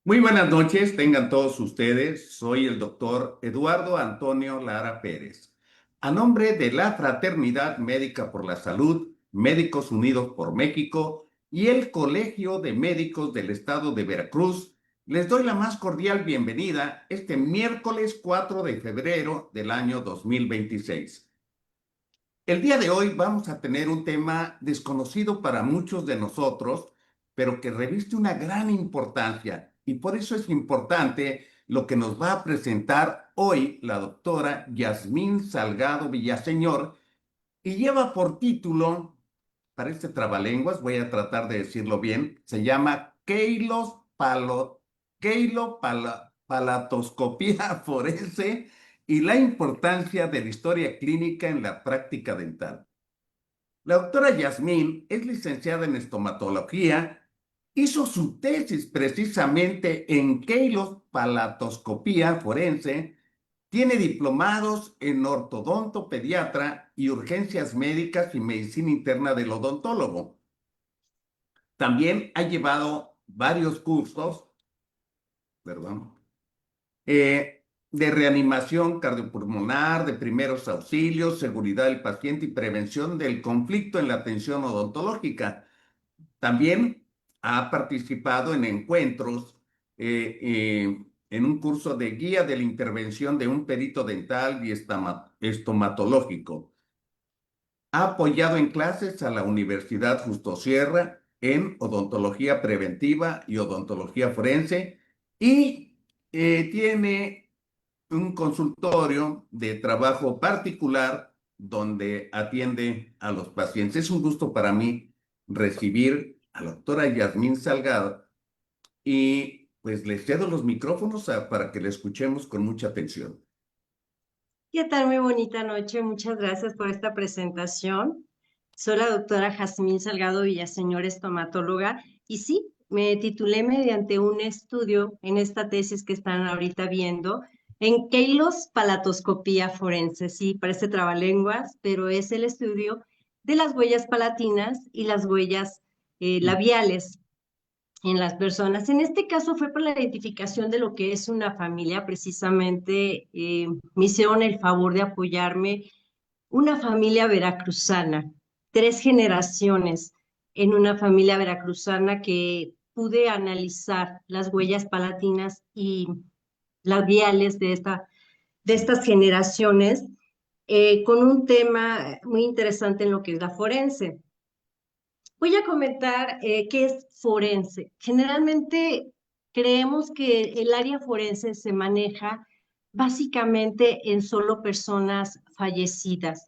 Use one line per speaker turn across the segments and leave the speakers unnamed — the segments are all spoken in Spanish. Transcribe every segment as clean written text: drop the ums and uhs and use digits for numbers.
Muy buenas noches, tengan todos ustedes. Soy el doctor Eduardo Antonio Lara Pérez. A nombre de la Fraternidad Médica por la Salud, Médicos Unidos por México y el Colegio de Médicos del Estado de Veracruz, les doy la más cordial bienvenida este miércoles 4 de febrero del año 2026. El día de hoy vamos a tener un tema desconocido para muchos de nosotros, pero que reviste una gran importancia y por eso es importante lo que nos va a presentar hoy la doctora Yasmín Salgado Villaseñor y lleva por título, para este trabalenguas, voy a tratar de decirlo bien, se llama Palatoscopía forense y la importancia de la historia clínica en la práctica dental. La doctora Yasmín es licenciada en estomatología, hizo su tesis precisamente en queilopalatoscopía forense, tiene diplomados en ortodonto pediatra y urgencias médicas y medicina interna del odontólogo. También ha llevado varios cursos, perdón, de reanimación cardiopulmonar, de primeros auxilios, seguridad del paciente y prevención del conflicto en la atención odontológica. También ha participado en encuentros, en un curso de guía de la intervención de un perito dental y estomatológico. Ha apoyado en clases a la Universidad Justo Sierra en odontología preventiva y odontología forense y tiene un consultorio de trabajo particular donde atiende a los pacientes. Es un gusto para mí recibir a la doctora Yasmín Salgado y pues les cedo los micrófonos para que le escuchemos con mucha atención.
¿Qué tal? Muy bonita noche. Muchas gracias por esta presentación. Soy la doctora Jazmín Salgado Villaseñor, estomatóloga, y sí, me titulé mediante un estudio en esta tesis que están ahorita viendo en palatoscopía forense. Sí, parece trabalenguas, pero es el estudio de las huellas palatinas y las huellas labiales en las personas. En este caso fue por la identificación de lo que es una familia, precisamente me hicieron el favor de apoyarme una familia veracruzana, 3 generaciones en una familia veracruzana que pude analizar las huellas palatinas y labiales de estas generaciones con un tema muy interesante en lo que es la forense. Voy a comentar qué es forense. Generalmente creemos que el área forense se maneja básicamente en solo personas fallecidas.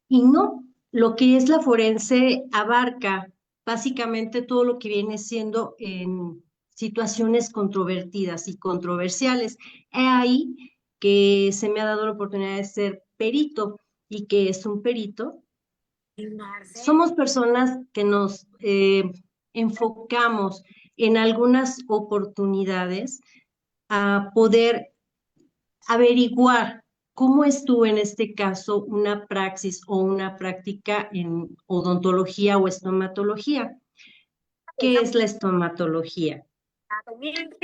Y no, lo que es la forense abarca básicamente todo lo que viene siendo en situaciones controvertidas y controversiales. He ahí que se me ha dado la oportunidad de ser perito. ¿Y que es un perito? Somos personas que nos enfocamos en algunas oportunidades a poder averiguar cómo estuvo en este caso una praxis o una práctica en odontología o estomatología. ¿Qué es la estomatología?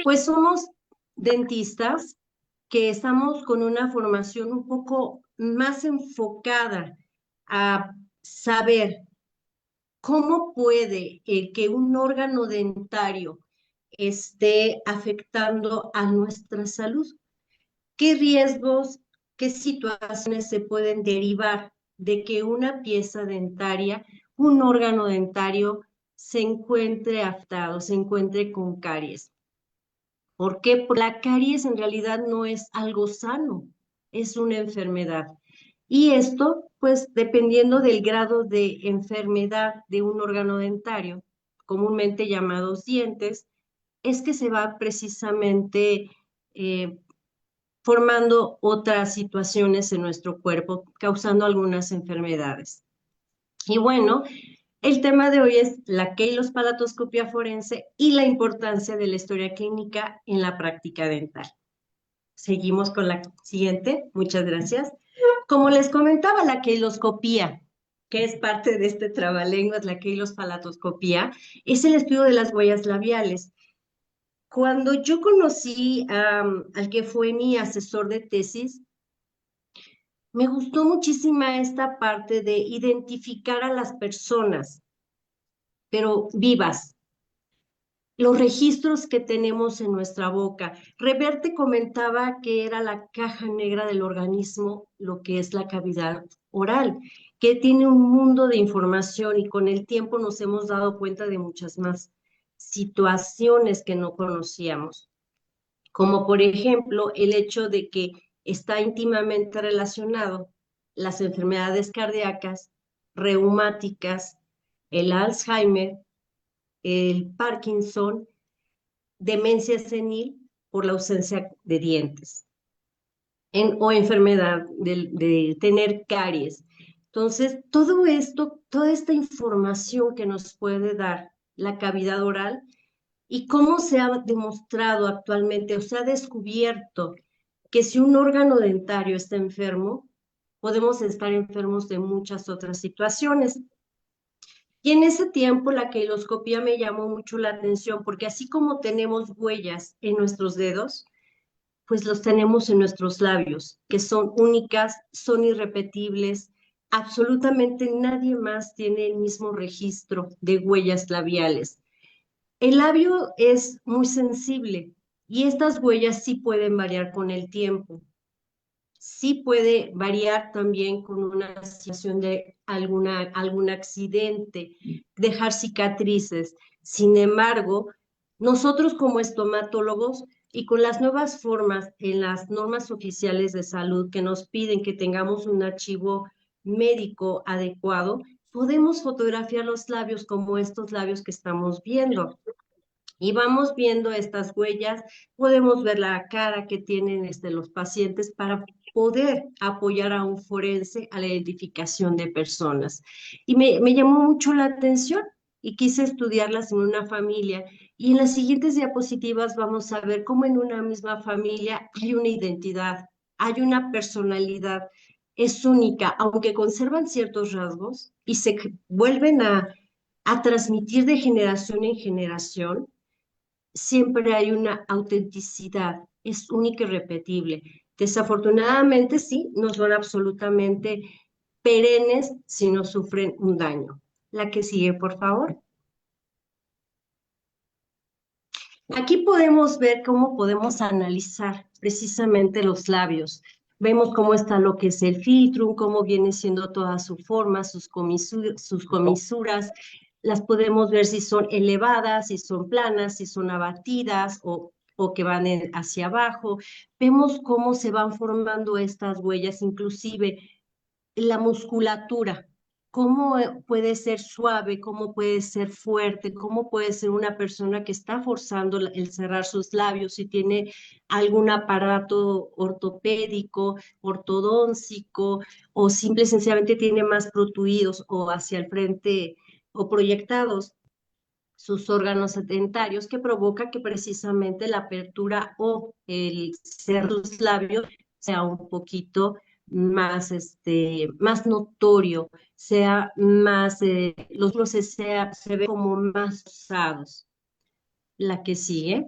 Pues somos dentistas que estamos con una formación un poco más enfocada a saber ¿cómo puede que un órgano dentario esté afectando a nuestra salud? ¿Qué riesgos, qué situaciones se pueden derivar de que una pieza dentaria, un órgano dentario, se encuentre afectado, se encuentre con caries? ¿Por qué? Porque la caries en realidad no es algo sano, es una enfermedad. Y esto, pues, dependiendo del grado de enfermedad de un órgano dentario, comúnmente llamados dientes, es que se va precisamente formando otras situaciones en nuestro cuerpo, causando algunas enfermedades. Y bueno, el tema de hoy es la queilopalatoscopia forense y la importancia de la historia clínica en la práctica dental. Seguimos con la siguiente. Muchas gracias. Como les comentaba, la queiloscopía, que es parte de este trabalenguas, la queilopalatoscopía, es el estudio de las huellas labiales. Cuando yo conocí al que fue mi asesor de tesis, me gustó muchísimo esta parte de identificar a las personas, pero vivas, los registros que tenemos en nuestra boca. Reverte comentaba que era la caja negra del organismo, lo que es la cavidad oral, que tiene un mundo de información y con el tiempo nos hemos dado cuenta de muchas más situaciones que no conocíamos, como por ejemplo el hecho de que está íntimamente relacionado las enfermedades cardíacas, reumáticas, el Alzheimer, el Parkinson, demencia senil por la ausencia de dientes o enfermedad de tener caries. Entonces, todo esto, toda esta información que nos puede dar la cavidad oral y cómo se ha demostrado actualmente o se ha descubierto que si un órgano dentario está enfermo, podemos estar enfermos de muchas otras situaciones. Y en ese tiempo la queiloscopía me llamó mucho la atención porque así como tenemos huellas en nuestros dedos, pues los tenemos en nuestros labios, que son únicas, son irrepetibles. Absolutamente nadie más tiene el mismo registro de huellas labiales. El labio es muy sensible y estas huellas sí pueden variar con el tiempo. Sí puede variar también con una situación de algún accidente, dejar cicatrices. Sin embargo, nosotros como estomatólogos y con las nuevas formas en las normas oficiales de salud que nos piden que tengamos un archivo médico adecuado, podemos fotografiar los labios como estos labios que estamos viendo. Y vamos viendo estas huellas, podemos ver la cara que tienen los pacientes para poder apoyar a un forense a la identificación de personas. Y me llamó mucho la atención y quise estudiarlas en una familia. Y en las siguientes diapositivas vamos a ver cómo en una misma familia hay una identidad, hay una personalidad, es única, aunque conservan ciertos rasgos y se vuelven a transmitir de generación en generación, siempre hay una autenticidad, es única y repetible. Desafortunadamente, sí, no son absolutamente perennes si no sufren un daño. La que sigue, por favor. Aquí podemos ver cómo podemos analizar precisamente los labios. Vemos cómo está lo que es el filtrum, cómo viene siendo toda su forma, sus comisuras. Las podemos ver si son elevadas, si son planas, si son abatidas o que van hacia abajo. Vemos cómo se van formando estas huellas, inclusive la musculatura, cómo puede ser suave, cómo puede ser fuerte, cómo puede ser una persona que está forzando el cerrar sus labios, si tiene algún aparato ortopédico, ortodóntico, o simple y sencillamente tiene más protruidos o hacia el frente o proyectados sus órganos dentarios, que provoca que precisamente la apertura o el cerrar sus labios sea un poquito más, más notorio, sea más, los luces se ven como más usados. La que sigue.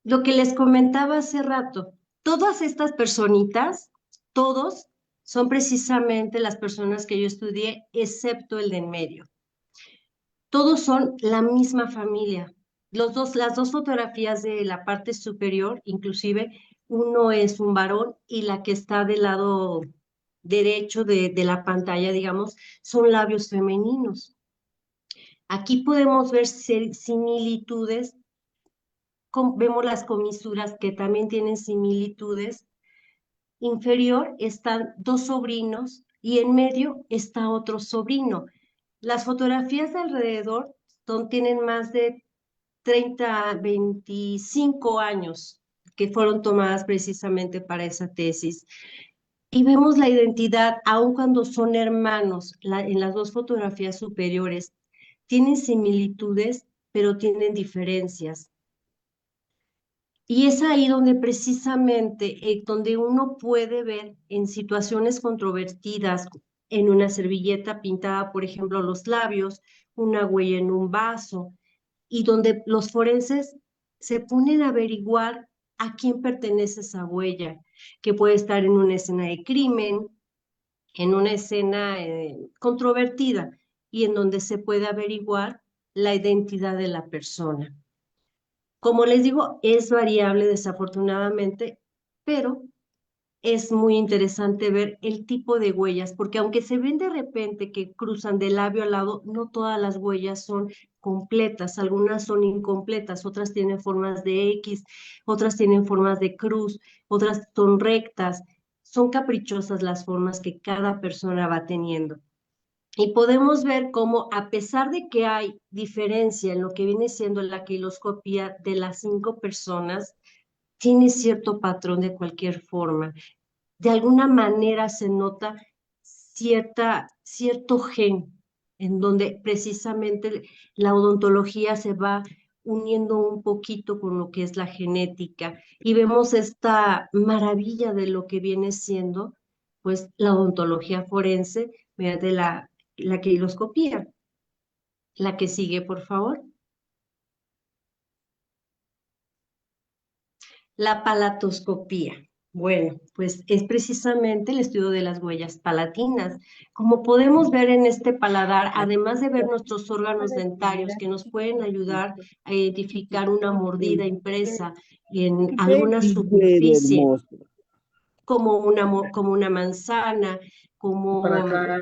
Lo que les comentaba hace rato, todas estas personitas, todos son precisamente las personas que yo estudié, excepto el de en medio. Todos son la misma familia. Las dos fotografías de la parte superior, inclusive, uno es un varón y la que está del lado derecho de la pantalla, digamos, son labios femeninos. Aquí podemos ver similitudes, vemos las comisuras que también tienen similitudes. Inferior están dos sobrinos y en medio está otro sobrino. Las fotografías de alrededor tienen más de 30, 25 años que fueron tomadas precisamente para esa tesis. Y vemos la identidad, aun cuando son hermanos, en las dos fotografías superiores, tienen similitudes, pero tienen diferencias. Y es ahí donde precisamente, donde uno puede ver en situaciones controvertidas, en una servilleta pintada, por ejemplo, los labios, una huella en un vaso, y donde los forenses se ponen a averiguar a quién pertenece esa huella, que puede estar en una escena de crimen, en una escena controvertida, y en donde se puede averiguar la identidad de la persona. Como les digo, es variable desafortunadamente, pero es muy interesante ver el tipo de huellas, porque aunque se ven de repente que cruzan de labio a lado, no todas las huellas son completas, algunas son incompletas, otras tienen formas de X, otras tienen formas de cruz, otras son rectas, son caprichosas las formas que cada persona va teniendo. Y podemos ver cómo, a pesar de que hay diferencia en lo que viene siendo la quiloscopía de las 5 personas, tiene cierto patrón de cualquier forma. De alguna manera se nota cierto gen en donde precisamente la odontología se va uniendo un poquito con lo que es la genética y vemos esta maravilla de lo que viene siendo pues la odontología forense mediante la quiroscopía. La que sigue, por favor. La palatoscopía. Bueno, pues es precisamente el estudio de las huellas palatinas. Como podemos ver en este paladar, además de ver nuestros órganos dentarios que nos pueden ayudar a identificar una mordida impresa en alguna
Pero
superficie,
hermoso.
como una manzana,
Para
como
acá.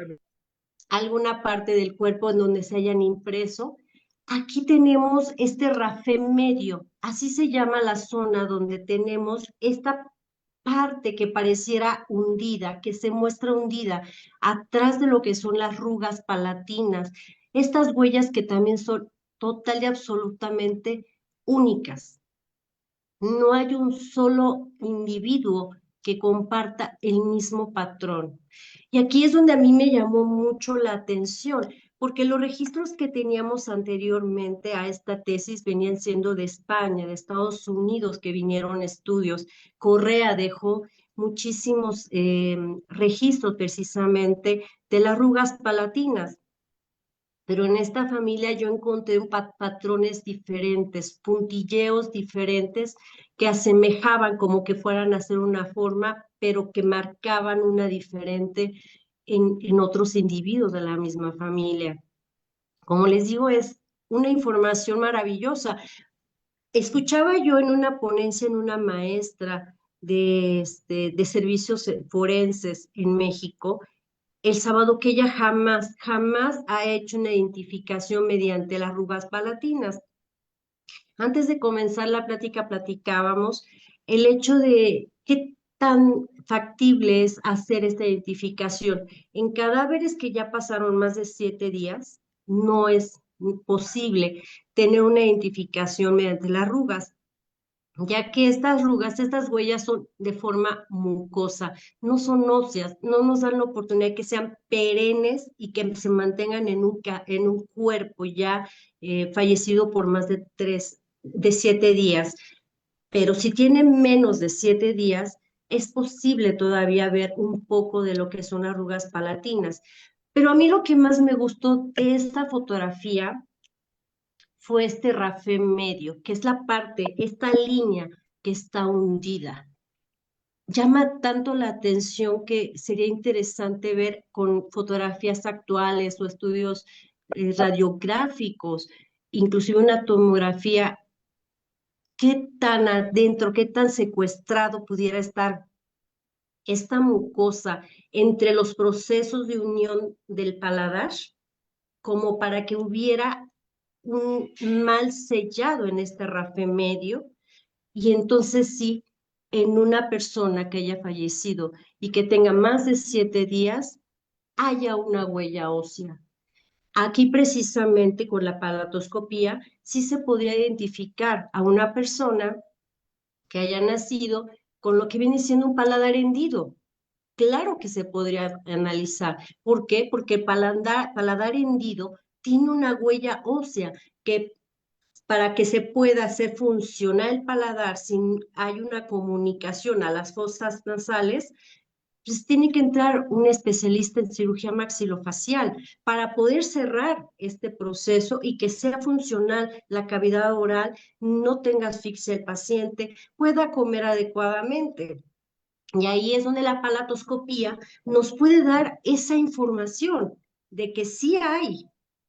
alguna parte del cuerpo en donde se hayan impreso. Aquí tenemos este rafé medio, así se llama la zona donde tenemos esta parte que pareciera hundida, que se muestra hundida atrás de lo que son las arrugas palatinas, estas huellas que también son total y absolutamente únicas. No hay un solo individuo que comparta el mismo patrón. Y aquí es donde a mí me llamó mucho la atención, porque los registros que teníamos anteriormente a esta tesis venían siendo de España, de Estados Unidos, que vinieron estudios. Correa dejó muchísimos registros precisamente de las arrugas palatinas, pero en esta familia yo encontré patrones diferentes, puntilleos diferentes que asemejaban como que fueran a ser una forma, pero que marcaban una diferente en otros individuos de la misma familia. Como les digo, es una información maravillosa. Escuchaba yo en una ponencia en una maestra de servicios forenses en México el sábado que ella jamás ha hecho una identificación mediante las arrugas palatinas. Antes de comenzar la plática platicábamos el hecho de qué tan factible es hacer esta identificación. En cadáveres que ya pasaron más de 7 días, no es posible tener una identificación mediante las arrugas, ya que estas arrugas, estas huellas son de forma mucosa, no son óseas, no nos dan la oportunidad de que sean perennes y que se mantengan en un cuerpo ya fallecido por más de 7 días. Pero si tienen menos de 7 días, es posible todavía ver un poco de lo que son arrugas palatinas. Pero a mí lo que más me gustó de esta fotografía fue este rafé medio, que es la parte, esta línea que está hundida. Llama tanto la atención que sería interesante ver con fotografías actuales o estudios radiográficos, inclusive una tomografía, qué tan adentro, qué tan secuestrado pudiera estar esta mucosa entre los procesos de unión del paladar, como para que hubiera un mal sellado en este rafé medio y entonces sí, en una persona que haya fallecido y que tenga más de 7 días, haya una huella ósea. Aquí precisamente con la palatoscopía sí se podría identificar a una persona que haya nacido con lo que viene siendo un paladar hendido. Claro que se podría analizar. ¿Por qué? Porque el paladar hendido tiene una huella ósea que para que se pueda hacer funcionar el paladar, si hay una comunicación a las fosas nasales, pues tiene que entrar un especialista en cirugía maxilofacial para poder cerrar este proceso y que sea funcional la cavidad oral, no tenga asfixia el paciente, pueda comer adecuadamente. Y ahí es donde la palatoscopía nos puede dar esa información de que sí hay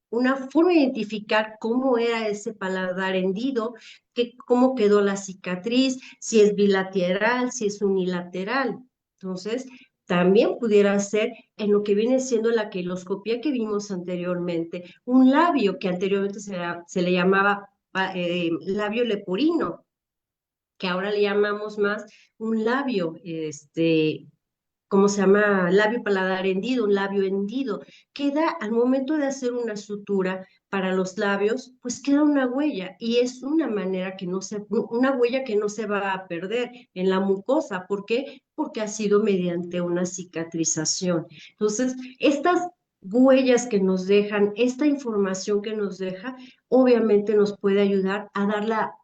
una forma de identificar cómo era ese paladar hendido, cómo quedó la cicatriz, si es bilateral, si es unilateral. Entonces, también pudiera ser en lo que viene siendo la queloscopía que vimos anteriormente, un labio que anteriormente se le llamaba labio leporino, que ahora le llamamos más un labio, ¿cómo se llama? Labio paladar hendido, un labio hendido. Queda al momento de hacer una sutura para los labios, pues queda una huella y es una manera que no se, una huella que no se va a perder en la mucosa. ¿Por qué? Porque ha sido mediante una cicatrización. Entonces, estas huellas que nos dejan, esta información que nos deja, obviamente nos puede ayudar a dar la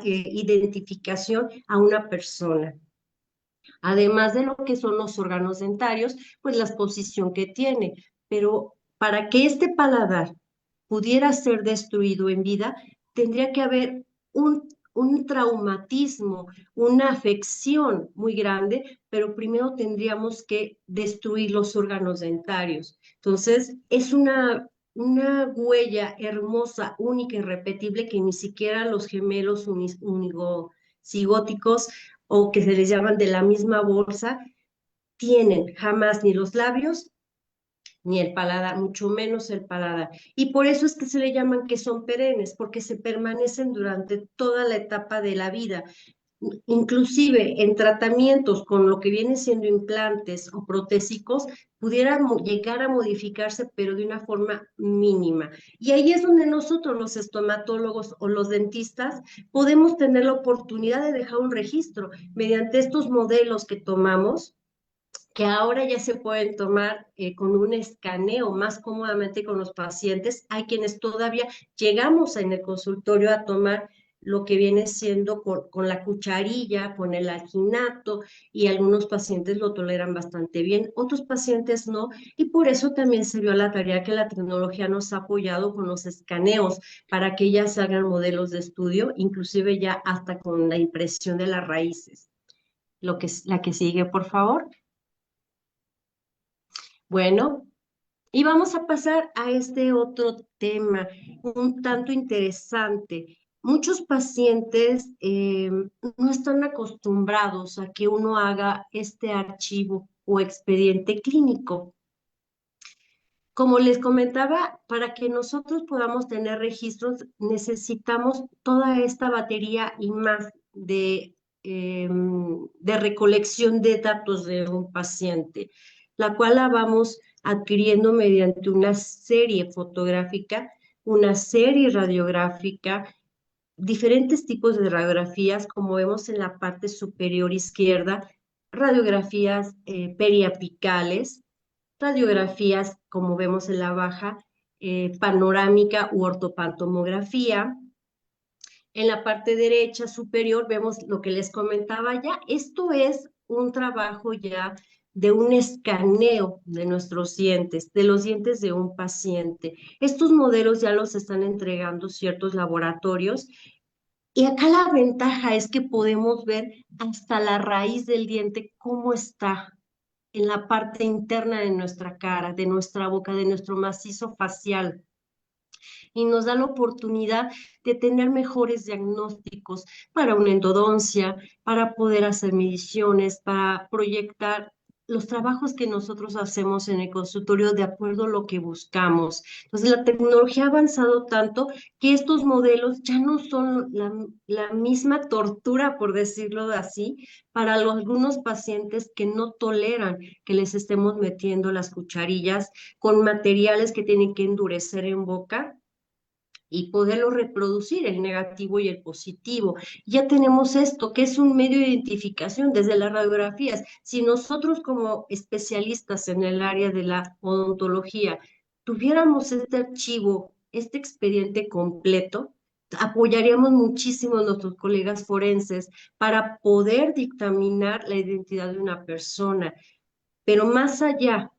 identificación a una persona. Además de lo que son los órganos dentarios, pues la exposición que tiene. Pero para que este paladar pudiera ser destruido en vida, tendría que haber un traumatismo, una afección muy grande, pero primero tendríamos que destruir los órganos dentarios. Entonces, es una huella hermosa, única y repetible que ni siquiera los gemelos unigocigóticos o que se les llaman de la misma bolsa, tienen jamás ni los labios ni el paladar, mucho menos el paladar. Y por eso es que se le llaman que son perennes, porque se permanecen durante toda la etapa de la vida. Inclusive en tratamientos con lo que viene siendo implantes o protésicos, pudiera llegar a modificarse, pero de una forma mínima. Y ahí es donde nosotros, los estomatólogos o los dentistas, podemos tener la oportunidad de dejar un registro mediante estos modelos que tomamos, que ahora ya se pueden tomar con un escaneo más cómodamente con los pacientes. Hay quienes todavía llegamos en el consultorio a tomar lo que viene siendo con la cucharilla, con el alginato, y algunos pacientes lo toleran bastante bien, otros pacientes no, y por eso también se vio la tarea que la tecnología nos ha apoyado con los escaneos para que ya se hagan modelos de estudio, inclusive ya hasta con la impresión de las raíces. La que sigue, por favor. Bueno, y vamos a pasar a este otro tema, un tanto interesante. Muchos pacientes no están acostumbrados a que uno haga este archivo o expediente clínico. Como les comentaba, para que nosotros podamos tener registros, necesitamos toda esta batería y más de recolección de datos de un paciente, la cual la vamos adquiriendo mediante una serie fotográfica, una serie radiográfica, diferentes tipos de radiografías, como vemos en la parte superior izquierda, radiografías periapicales, radiografías, como vemos en la baja, panorámica u ortopantomografía. En la parte derecha superior vemos lo que les comentaba ya. Esto es un trabajo ya de un escaneo de nuestros dientes, de los dientes de un paciente. Estos modelos ya los están entregando ciertos laboratorios y acá la ventaja es que podemos ver hasta la raíz del diente cómo está en la parte interna de nuestra cara, de nuestra boca, de nuestro macizo facial. Y nos da la oportunidad de tener mejores diagnósticos para una endodoncia, para poder hacer mediciones, para proyectar los trabajos que nosotros hacemos en el consultorio de acuerdo a lo que buscamos. Entonces, la tecnología ha avanzado tanto que estos modelos ya no son la misma tortura, por decirlo así, para algunos pacientes que no toleran que les estemos metiendo las cucharillas con materiales que tienen que endurecer en boca y poderlo reproducir, el negativo y el positivo. Ya tenemos esto, que es un medio de identificación desde las radiografías. Si nosotros como especialistas en el área de la odontología tuviéramos este archivo, este expediente completo, apoyaríamos muchísimo a nuestros colegas forenses para poder dictaminar la identidad de una persona. Pero más allá,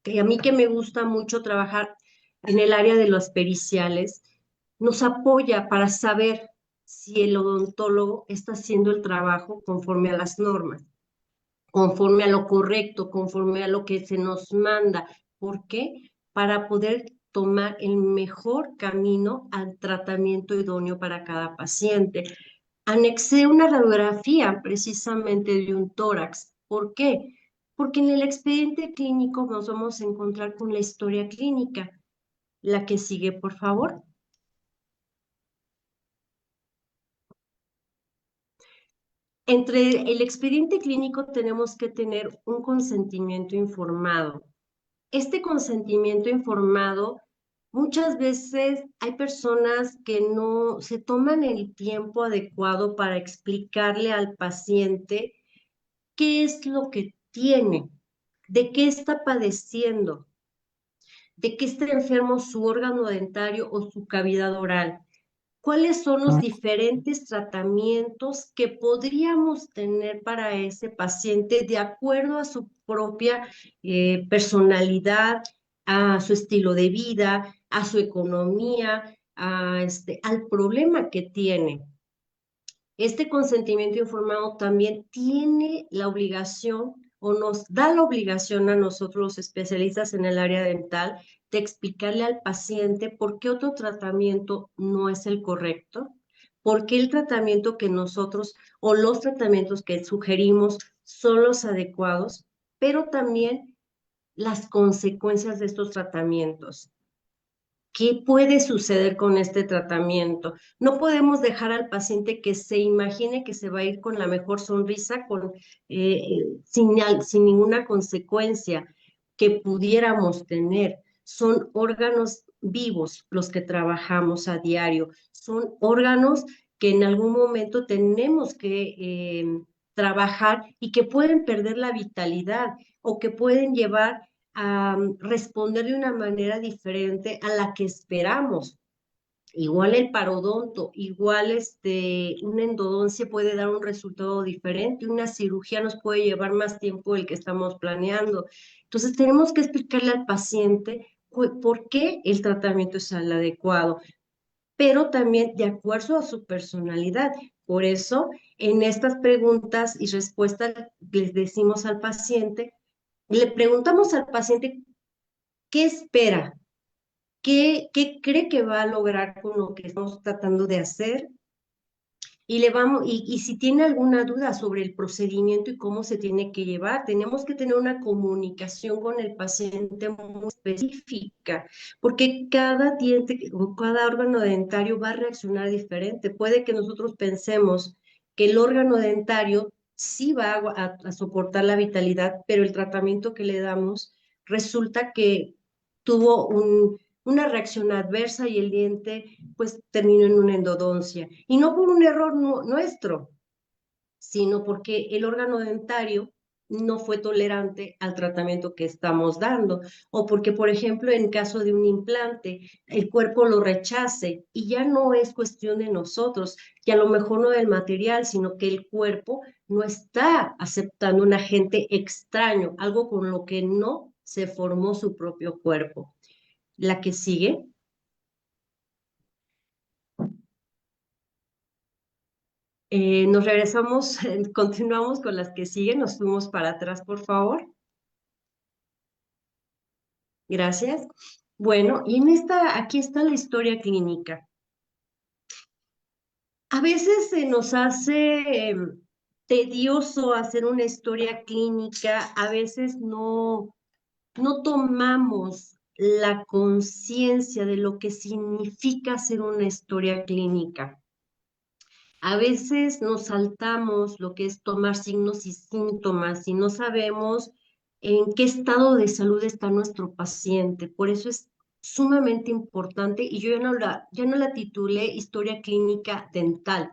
que a mí que me gusta mucho trabajar en el área de los periciales, nos apoya para saber si el odontólogo está haciendo el trabajo conforme a las normas, conforme a lo correcto, conforme a lo que se nos manda. ¿Por qué? Para poder tomar el mejor camino al tratamiento idóneo para cada paciente. Anexé una radiografía precisamente de un tórax. ¿Por qué? Porque en el expediente clínico nos vamos a encontrar con la historia clínica. La que sigue, por favor. Entre el expediente clínico tenemos que tener un consentimiento informado. Este consentimiento informado, muchas veces hay personas que no se toman el tiempo adecuado para explicarle al paciente qué es lo que tiene, de qué está padeciendo, de qué está enfermo su órgano dentario o su cavidad oral. ¿Cuáles son los diferentes tratamientos que podríamos tener para ese paciente de acuerdo a su propia personalidad, a su estilo de vida, a su economía, al problema que tiene? Este consentimiento informado también tiene la obligación o nos da la obligación a nosotros los especialistas en el área dental de explicarle al paciente por qué otro tratamiento no es el correcto, por qué el tratamiento que nosotros o los tratamientos que sugerimos son los adecuados, pero también las consecuencias de estos tratamientos. ¿Qué puede suceder con este tratamiento? No podemos dejar al paciente que se imagine que se va a ir con la mejor sonrisa, sin ninguna consecuencia que pudiéramos tener. Son órganos vivos los que trabajamos a diario. Son órganos que en algún momento tenemos que trabajar y que pueden perder la vitalidad o que pueden llevar a responder de una manera diferente a la que esperamos. Igual el parodonto, igual una endodoncia puede dar un resultado diferente, una cirugía nos puede llevar más tiempo del que estamos planeando. Entonces tenemos que explicarle al paciente por qué el tratamiento es el adecuado, pero también de acuerdo a su personalidad. Por eso, en estas preguntas y respuestas les decimos al paciente, le preguntamos al paciente qué espera, qué cree que va a lograr con lo que estamos tratando de hacer y si tiene alguna duda sobre el procedimiento y cómo se tiene que llevar, tenemos que tener una comunicación con el paciente muy específica, porque cada diente o cada órgano dentario va a reaccionar diferente. Puede que nosotros pensemos que el órgano dentario sí va a soportar la vitalidad, pero el tratamiento que le damos resulta que tuvo una reacción adversa y el diente pues terminó en una endodoncia. Y no por un error nuestro, sino porque el órgano dentario no fue tolerante al tratamiento que estamos dando, o porque, por ejemplo, en caso de un implante, el cuerpo lo rechace y ya no es cuestión de nosotros, que a lo mejor no del material, sino que el cuerpo no está aceptando un agente extraño, algo con lo que no se formó su propio cuerpo. La que sigue. Nos regresamos, continuamos con las que siguen, nos fuimos para atrás, por favor. Gracias. Bueno, y aquí está la historia clínica. A veces se nos hace tedioso hacer una historia clínica, a veces no tomamos la conciencia de lo que significa hacer una historia clínica. A veces nos saltamos lo que es tomar signos y síntomas y no sabemos en qué estado de salud está nuestro paciente. Por eso es sumamente importante y yo ya no la titulé historia clínica dental,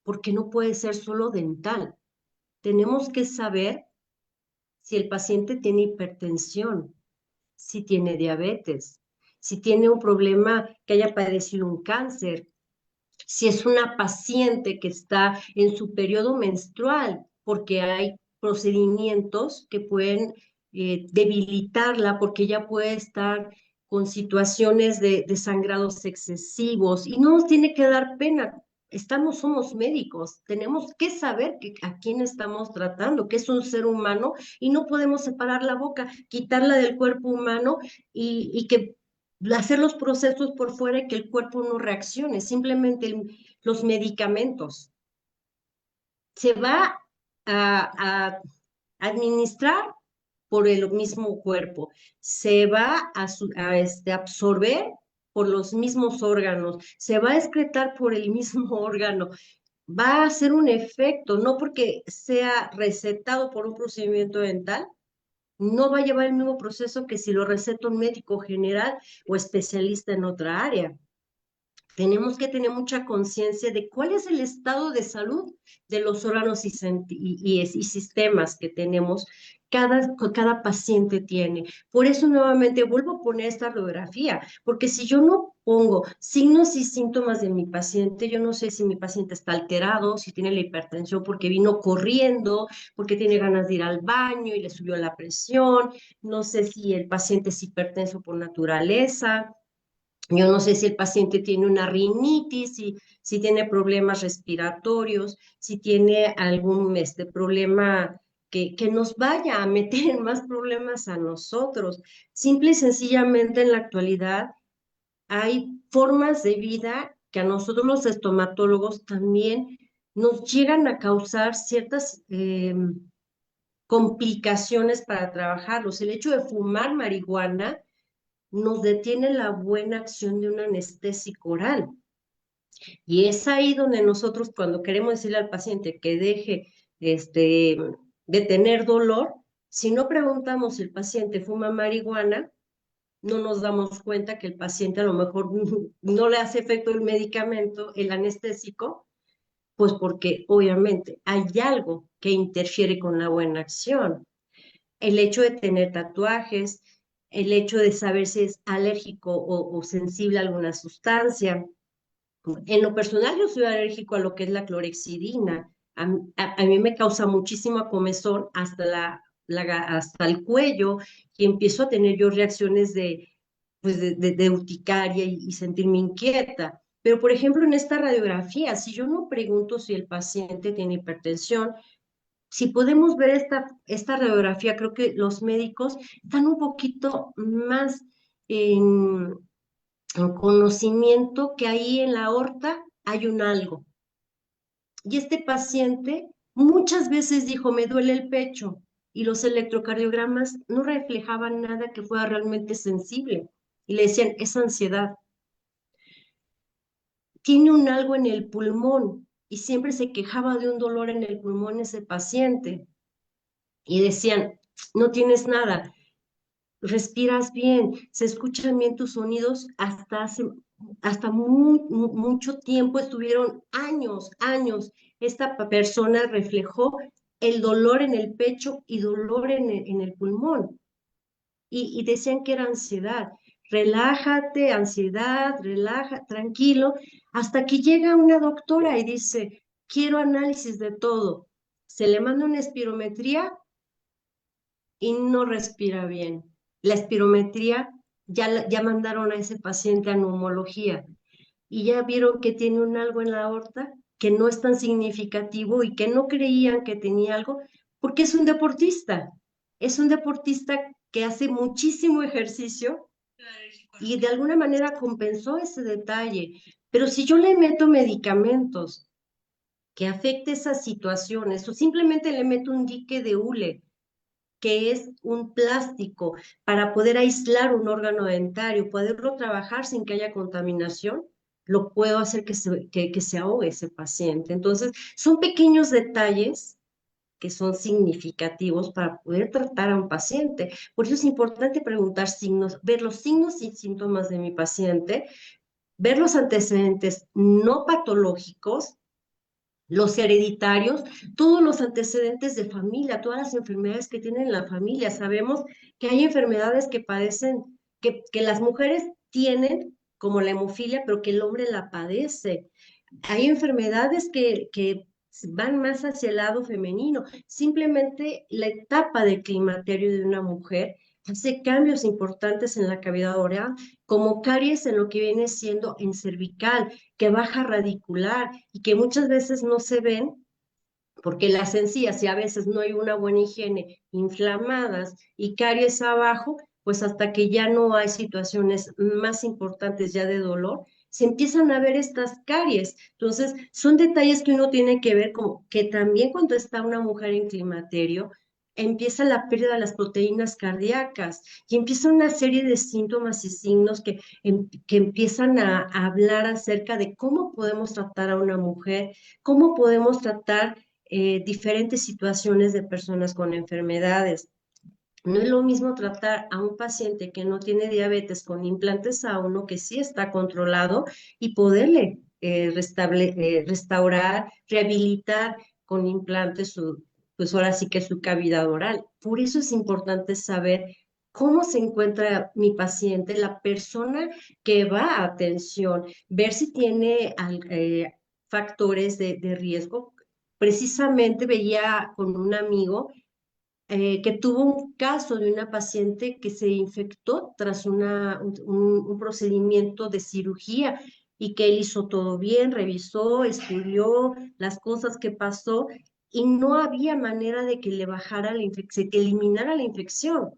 porque no puede ser solo dental. Tenemos que saber si el paciente tiene hipertensión, si tiene diabetes, si tiene un problema que haya padecido un cáncer, si es una paciente que está en su periodo menstrual, porque hay procedimientos que pueden debilitarla porque ya puede estar con situaciones de sangrados excesivos y no nos tiene que dar pena. Somos médicos, tenemos que saber a quién estamos tratando, que es un ser humano y no podemos separar la boca, quitarla del cuerpo humano y que hacer los procesos por fuera y que el cuerpo no reaccione, simplemente los medicamentos se va a administrar por el mismo cuerpo, se va a absorber por los mismos órganos, se va a excretar por el mismo órgano, va a hacer un efecto, no porque sea recetado por un procedimiento dental, no va a llevar el mismo proceso que si lo receta un médico general o especialista en otra área. Tenemos que tener mucha conciencia de cuál es el estado de salud de los órganos y sistemas que tenemos, cada paciente tiene. Por eso nuevamente vuelvo a poner esta radiografía, porque si yo no pongo signos y síntomas de mi paciente, yo no sé si mi paciente está alterado, si tiene la hipertensión porque vino corriendo, porque tiene ganas de ir al baño y le subió la presión, no sé si el paciente es hipertenso por naturaleza. Yo no sé si el paciente tiene una rinitis, si tiene problemas respiratorios, si tiene algún problema que nos vaya a meter en más problemas a nosotros. Simple y sencillamente en la actualidad hay formas de vida que a nosotros los estomatólogos también nos llegan a causar ciertas complicaciones para trabajarlos. El hecho de fumar marihuana nos detiene la buena acción de un anestésico oral. Y es ahí donde nosotros, cuando queremos decirle al paciente que deje de tener dolor, si no preguntamos si el paciente fuma marihuana, no nos damos cuenta que el paciente a lo mejor no le hace efecto el medicamento, el anestésico, pues porque obviamente hay algo que interfiere con la buena acción. El hecho de tener tatuajes, el hecho de saber si es alérgico o sensible a alguna sustancia. En lo personal, yo soy alérgico a lo que es la clorexidina. A mí me causa muchísima comezón hasta el cuello y empiezo a tener yo reacciones de urticaria y sentirme inquieta. Pero, por ejemplo, en esta radiografía, si yo no pregunto si el paciente tiene hipertensión, si podemos ver esta radiografía, creo que los médicos están un poquito más en, en conocimiento que ahí en la aorta hay un algo. Y este paciente muchas veces dijo, me duele el pecho, y los electrocardiogramas no reflejaban nada que fuera realmente sensible. Y le decían, es ansiedad. Tiene un algo en el pulmón, y siempre se quejaba de un dolor en el pulmón ese paciente. Y decían, no tienes nada, respiras bien, se escuchan bien tus sonidos hasta mucho tiempo, estuvieron años. Esta persona reflejó el dolor en el pecho y dolor en el pulmón. Y decían que era ansiedad. Relájate, ansiedad, relaja, tranquilo, hasta que llega una doctora y dice, quiero análisis de todo. Se le manda una espirometría y no respira bien. La espirometría ya mandaron a ese paciente a neumología y ya vieron que tiene un algo en la aorta que no es tan significativo y que no creían que tenía algo porque es un deportista que hace muchísimo ejercicio y de alguna manera compensó ese detalle. Pero si yo le meto medicamentos que afecte esas situaciones o simplemente le meto un dique de hule que es un plástico para poder aislar un órgano dentario, poderlo trabajar sin que haya contaminación, lo puedo hacer que se ahogue ese paciente. Entonces, son pequeños detalles que son significativos para poder tratar a un paciente. Por eso es importante preguntar signos, ver los signos y síntomas de mi paciente, ver los antecedentes no patológicos, los hereditarios, todos los antecedentes de familia, todas las enfermedades que tienen la familia. Sabemos que hay enfermedades que padecen, que las mujeres tienen, como la hemofilia, pero que el hombre la padece. Hay enfermedades que van más hacia el lado femenino. Simplemente la etapa del climaterio de una mujer hace cambios importantes en la cavidad oral, como caries en lo que viene siendo en cervical, que baja radicular y que muchas veces no se ven porque las encías, si a veces no hay una buena higiene, inflamadas y caries abajo, pues hasta que ya no hay situaciones más importantes ya de dolor, se empiezan a ver estas caries. Entonces, son detalles que uno tiene que ver como que también cuando está una mujer en climaterio, empieza la pérdida de las proteínas cardíacas y empieza una serie de síntomas y signos que empiezan a hablar acerca de cómo podemos tratar a una mujer, cómo podemos tratar diferentes situaciones de personas con enfermedades. No es lo mismo tratar a un paciente que no tiene diabetes con implantes a uno que sí está controlado y poderle restaurar, rehabilitar con implantes pues ahora sí que su cavidad oral. Por eso es importante saber cómo se encuentra mi paciente, la persona que va a atención, ver si tiene factores de riesgo. Precisamente veía con un amigo que tuvo un caso de una paciente que se infectó tras un procedimiento de cirugía y que él hizo todo bien, revisó, estudió las cosas que pasó y no había manera de que le bajara la infección, que eliminara la infección,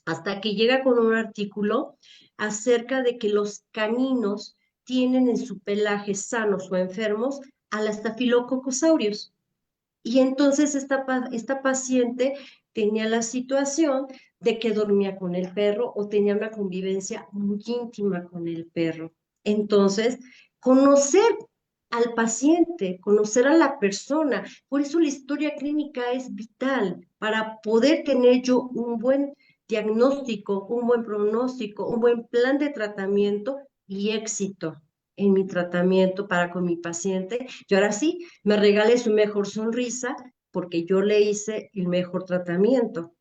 hasta que llega con un artículo acerca de que los caninos tienen en su pelaje sanos o enfermos a la Staphylococcus aureus. Y entonces esta paciente tenía la situación de que dormía con el perro o tenía una convivencia muy íntima con el perro. Entonces, conocer al paciente, conocer a la persona, por eso la historia clínica es vital para poder tener yo un buen diagnóstico, un buen pronóstico, un buen plan de tratamiento y éxito en mi tratamiento para con mi paciente. Y ahora sí, me regale su mejor sonrisa porque yo le hice el mejor tratamiento.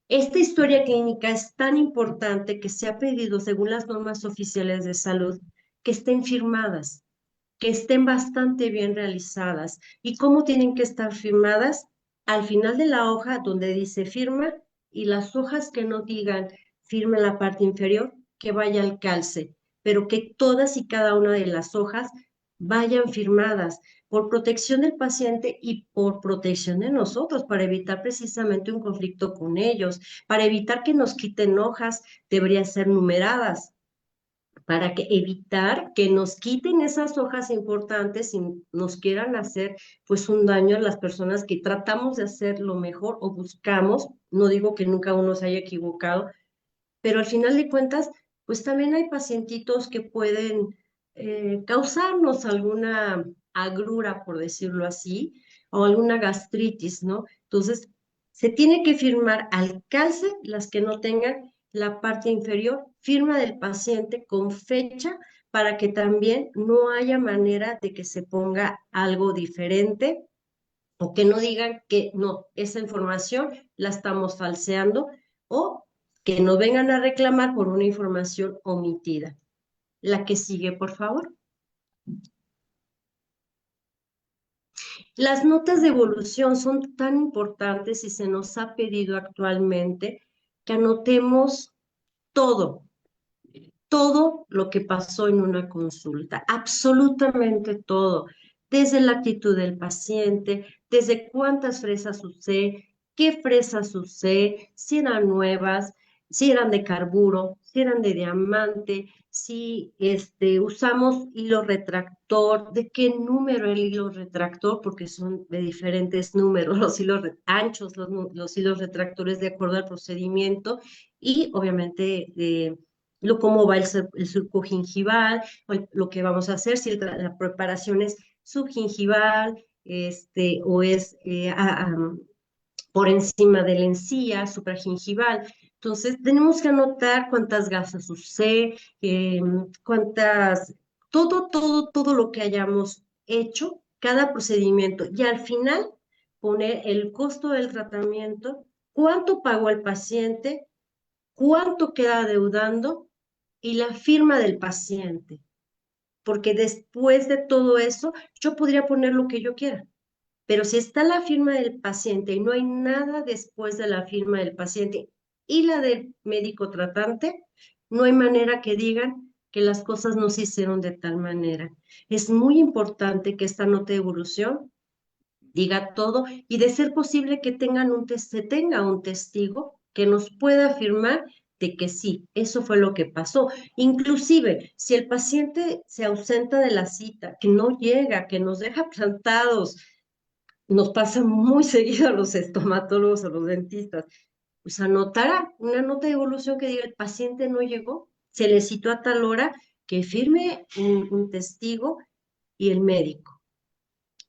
Esta historia clínica es tan importante que se ha pedido, según las normas oficiales de salud, que estén firmadas, que estén bastante bien realizadas. ¿Y cómo tienen que estar firmadas? Al final de la hoja donde dice firma y las hojas que no digan firma en la parte inferior, que vaya al calce, pero que todas y cada una de las hojas vayan firmadas por protección del paciente y por protección de nosotros, para evitar precisamente un conflicto con ellos, para evitar que nos quiten hojas, deberían ser numeradas para que evitar que nos quiten esas hojas importantes y nos quieran hacer pues un daño a las personas que tratamos de hacer lo mejor o buscamos, no digo que nunca uno se haya equivocado, pero al final de cuentas pues también hay pacientitos que pueden causarnos alguna agrura, por decirlo así, o alguna gastritis, ¿no? Entonces, se tiene que firmar al calce las que no tengan la parte inferior, firma del paciente con fecha para que también no haya manera de que se ponga algo diferente o que no digan que no, esa información la estamos falseando o que no vengan a reclamar por una información omitida. La que sigue, por favor. Las notas de evolución son tan importantes y se nos ha pedido actualmente que anotemos todo, todo lo que pasó en una consulta, absolutamente todo, desde la actitud del paciente, desde cuántas fresas usé, qué fresas usé, si eran nuevas, si eran de carburo, si eran de diamante, si usamos hilo retractor, de qué número el hilo retractor, porque son de diferentes números, los hilos anchos, los hilos retractores de acuerdo al procedimiento y obviamente cómo va el surco gingival, lo que vamos a hacer, si la preparación es subgingival, o es por encima de la encía, supragingival. Entonces, tenemos que anotar cuántas gasas usé, todo lo que hayamos hecho, cada procedimiento. Y al final, poner el costo del tratamiento, cuánto pagó el paciente, cuánto queda adeudando y la firma del paciente. porque después de todo eso, yo podría poner lo que yo quiera. Pero si está la firma del paciente y no hay nada después de la firma del paciente y la del médico tratante, no hay manera que digan que las cosas no se hicieron de tal manera. Es muy importante que esta nota de evolución diga todo y de ser posible que se tenga un testigo que nos pueda afirmar de que sí, eso fue lo que pasó. Inclusive, si el paciente se ausenta de la cita, que no llega, que nos deja plantados, nos pasa muy seguido a los estomatólogos, a los dentistas, pues anotará una nota de evolución que diga el paciente no llegó, se le citó a tal hora, que firme un testigo y el médico.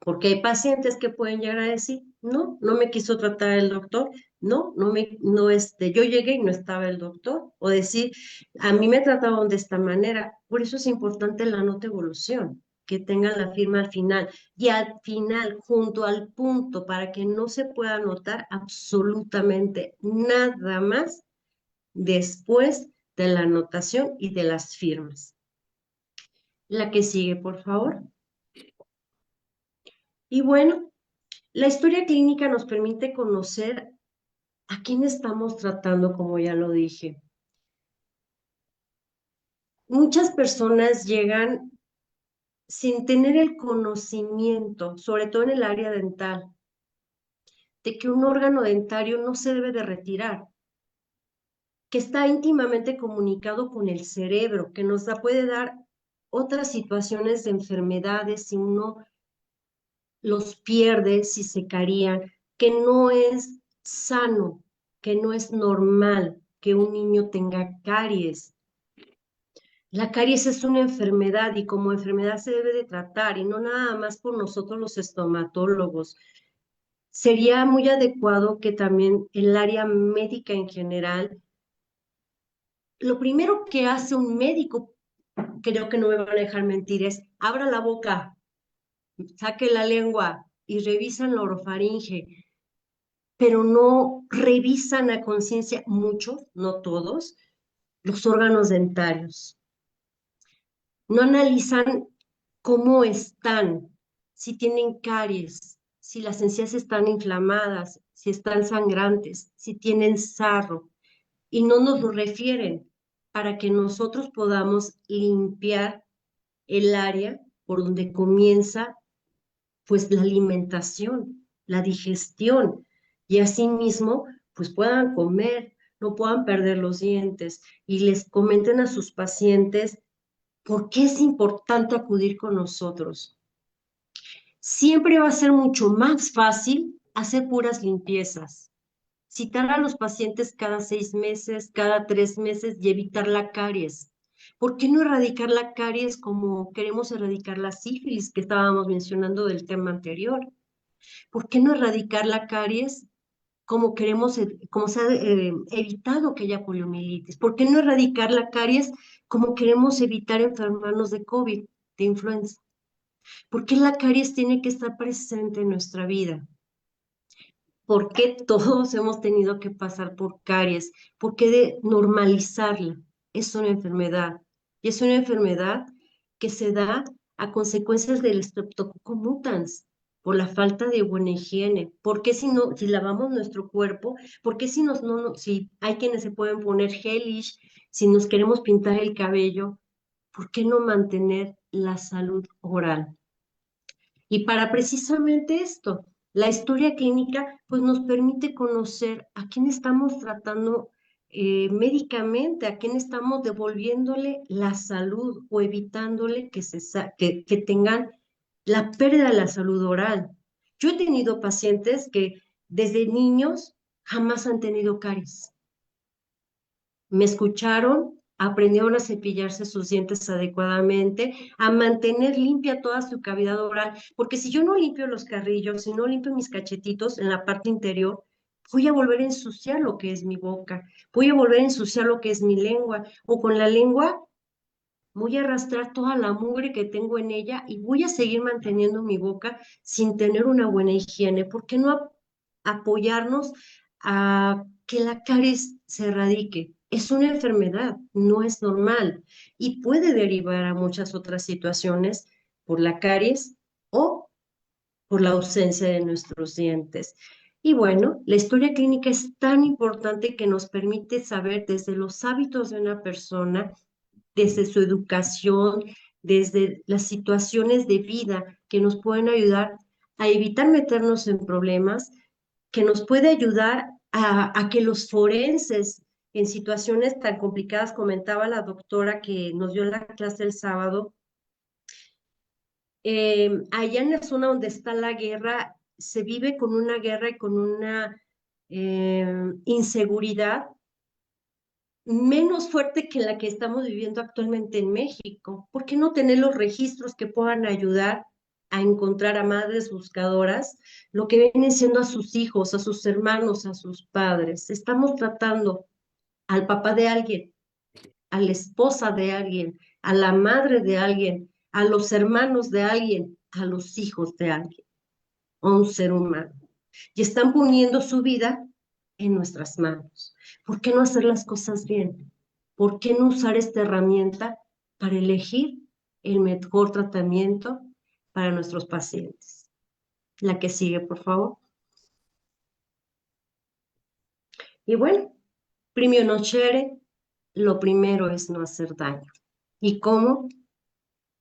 Porque hay pacientes que pueden llegar a decir, no, no me quiso tratar el doctor, yo llegué y no estaba el doctor, o decir, a mí me trataban de esta manera. Por eso es importante la nota de evolución, que tengan la firma al final, y al final, junto al punto, para que no se pueda anotar absolutamente nada más después de la anotación y de las firmas. La que sigue, por favor. Y bueno, la historia clínica nos permite conocer a quién estamos tratando, como ya lo dije. Muchas personas llegan sin tener el conocimiento, sobre todo en el área dental, de que un órgano dentario no se debe de retirar, que está íntimamente comunicado con el cerebro, que puede dar otras situaciones de enfermedades si uno los pierde, si se carían, que no es sano, que no es normal que un niño tenga caries. La caries es una enfermedad y como enfermedad se debe de tratar y no nada más por nosotros los estomatólogos. Sería muy adecuado que también el área médica en general, lo primero que hace un médico, creo que no me van a dejar mentir, es abra la boca, saque la lengua y revisan la orofaringe, pero no revisan a conciencia muchos, no todos, los órganos dentarios. No analizan cómo están, si tienen caries, si las encías están inflamadas, si están sangrantes, si tienen sarro, y no nos lo refieren para que nosotros podamos limpiar el área por donde comienza pues la alimentación, la digestión, y asimismo pues puedan comer, no puedan perder los dientes y les comenten a sus pacientes por qué es importante acudir con nosotros. Siempre va a ser mucho más fácil hacer puras limpiezas, citar a los pacientes cada 6 meses, cada 3 meses y evitar la caries. ¿Por qué no erradicar la caries como queremos erradicar la sífilis que estábamos mencionando del tema anterior? ¿Por qué no erradicar la caries como queremos, como se ha evitado que haya poliomielitis? ¿Por qué no erradicar la caries como queremos evitar enfermarnos de COVID, de influenza? ¿Por qué la caries tiene que estar presente en nuestra vida? ¿Por qué todos hemos tenido que pasar por caries? ¿Por qué de normalizarla? Es una enfermedad. Y es una enfermedad que se da a consecuencias del Streptococcus mutans, por la falta de buena higiene. ¿Por qué si lavamos nuestro cuerpo? ¿Por qué si hay quienes se pueden poner gelish, si nos queremos pintar el cabello? ¿Por qué no mantener la salud oral? Y para precisamente esto, la historia clínica pues nos permite conocer a quién estamos tratando médicamente, a quién estamos devolviéndole la salud o evitándole que tengan la pérdida de la salud oral. Yo he tenido pacientes que desde niños jamás han tenido caries. Me escucharon, aprendieron a cepillarse sus dientes adecuadamente, a mantener limpia toda su cavidad oral, porque si yo no limpio los carrillos, si no limpio mis cachetitos en la parte interior, voy a volver a ensuciar lo que es mi boca, voy a volver a ensuciar lo que es mi lengua, o con la lengua voy a arrastrar toda la mugre que tengo en ella y voy a seguir manteniendo mi boca sin tener una buena higiene. ¿Por qué no apoyarnos a que la caries se erradique? es una enfermedad, no es normal y puede derivar a muchas otras situaciones por la caries o por la ausencia de nuestros dientes. Y bueno, la historia clínica es tan importante que nos permite saber desde los hábitos de una persona, desde su educación, desde las situaciones de vida que nos pueden ayudar a evitar meternos en problemas, que nos puede ayudar a que los forenses en situaciones tan complicadas, comentaba la doctora que nos dio la clase el sábado, allá en la zona donde está la guerra, se vive con una guerra y con una inseguridad menos fuerte que la que estamos viviendo actualmente en México. ¿Por qué no tener los registros que puedan ayudar a encontrar a madres buscadoras lo que vienen siendo a sus hijos, a sus hermanos, a sus padres? Estamos tratando al papá de alguien, a la esposa de alguien, a la madre de alguien, a los hermanos de alguien, a los hijos de alguien, a un ser humano. Y están poniendo su vida en nuestras manos. ¿Por qué no hacer las cosas bien? ¿Por qué no usar esta herramienta para elegir el mejor tratamiento para nuestros pacientes? La que sigue, por favor. Y bueno, primio nocere, lo primero es no hacer daño. ¿Y cómo?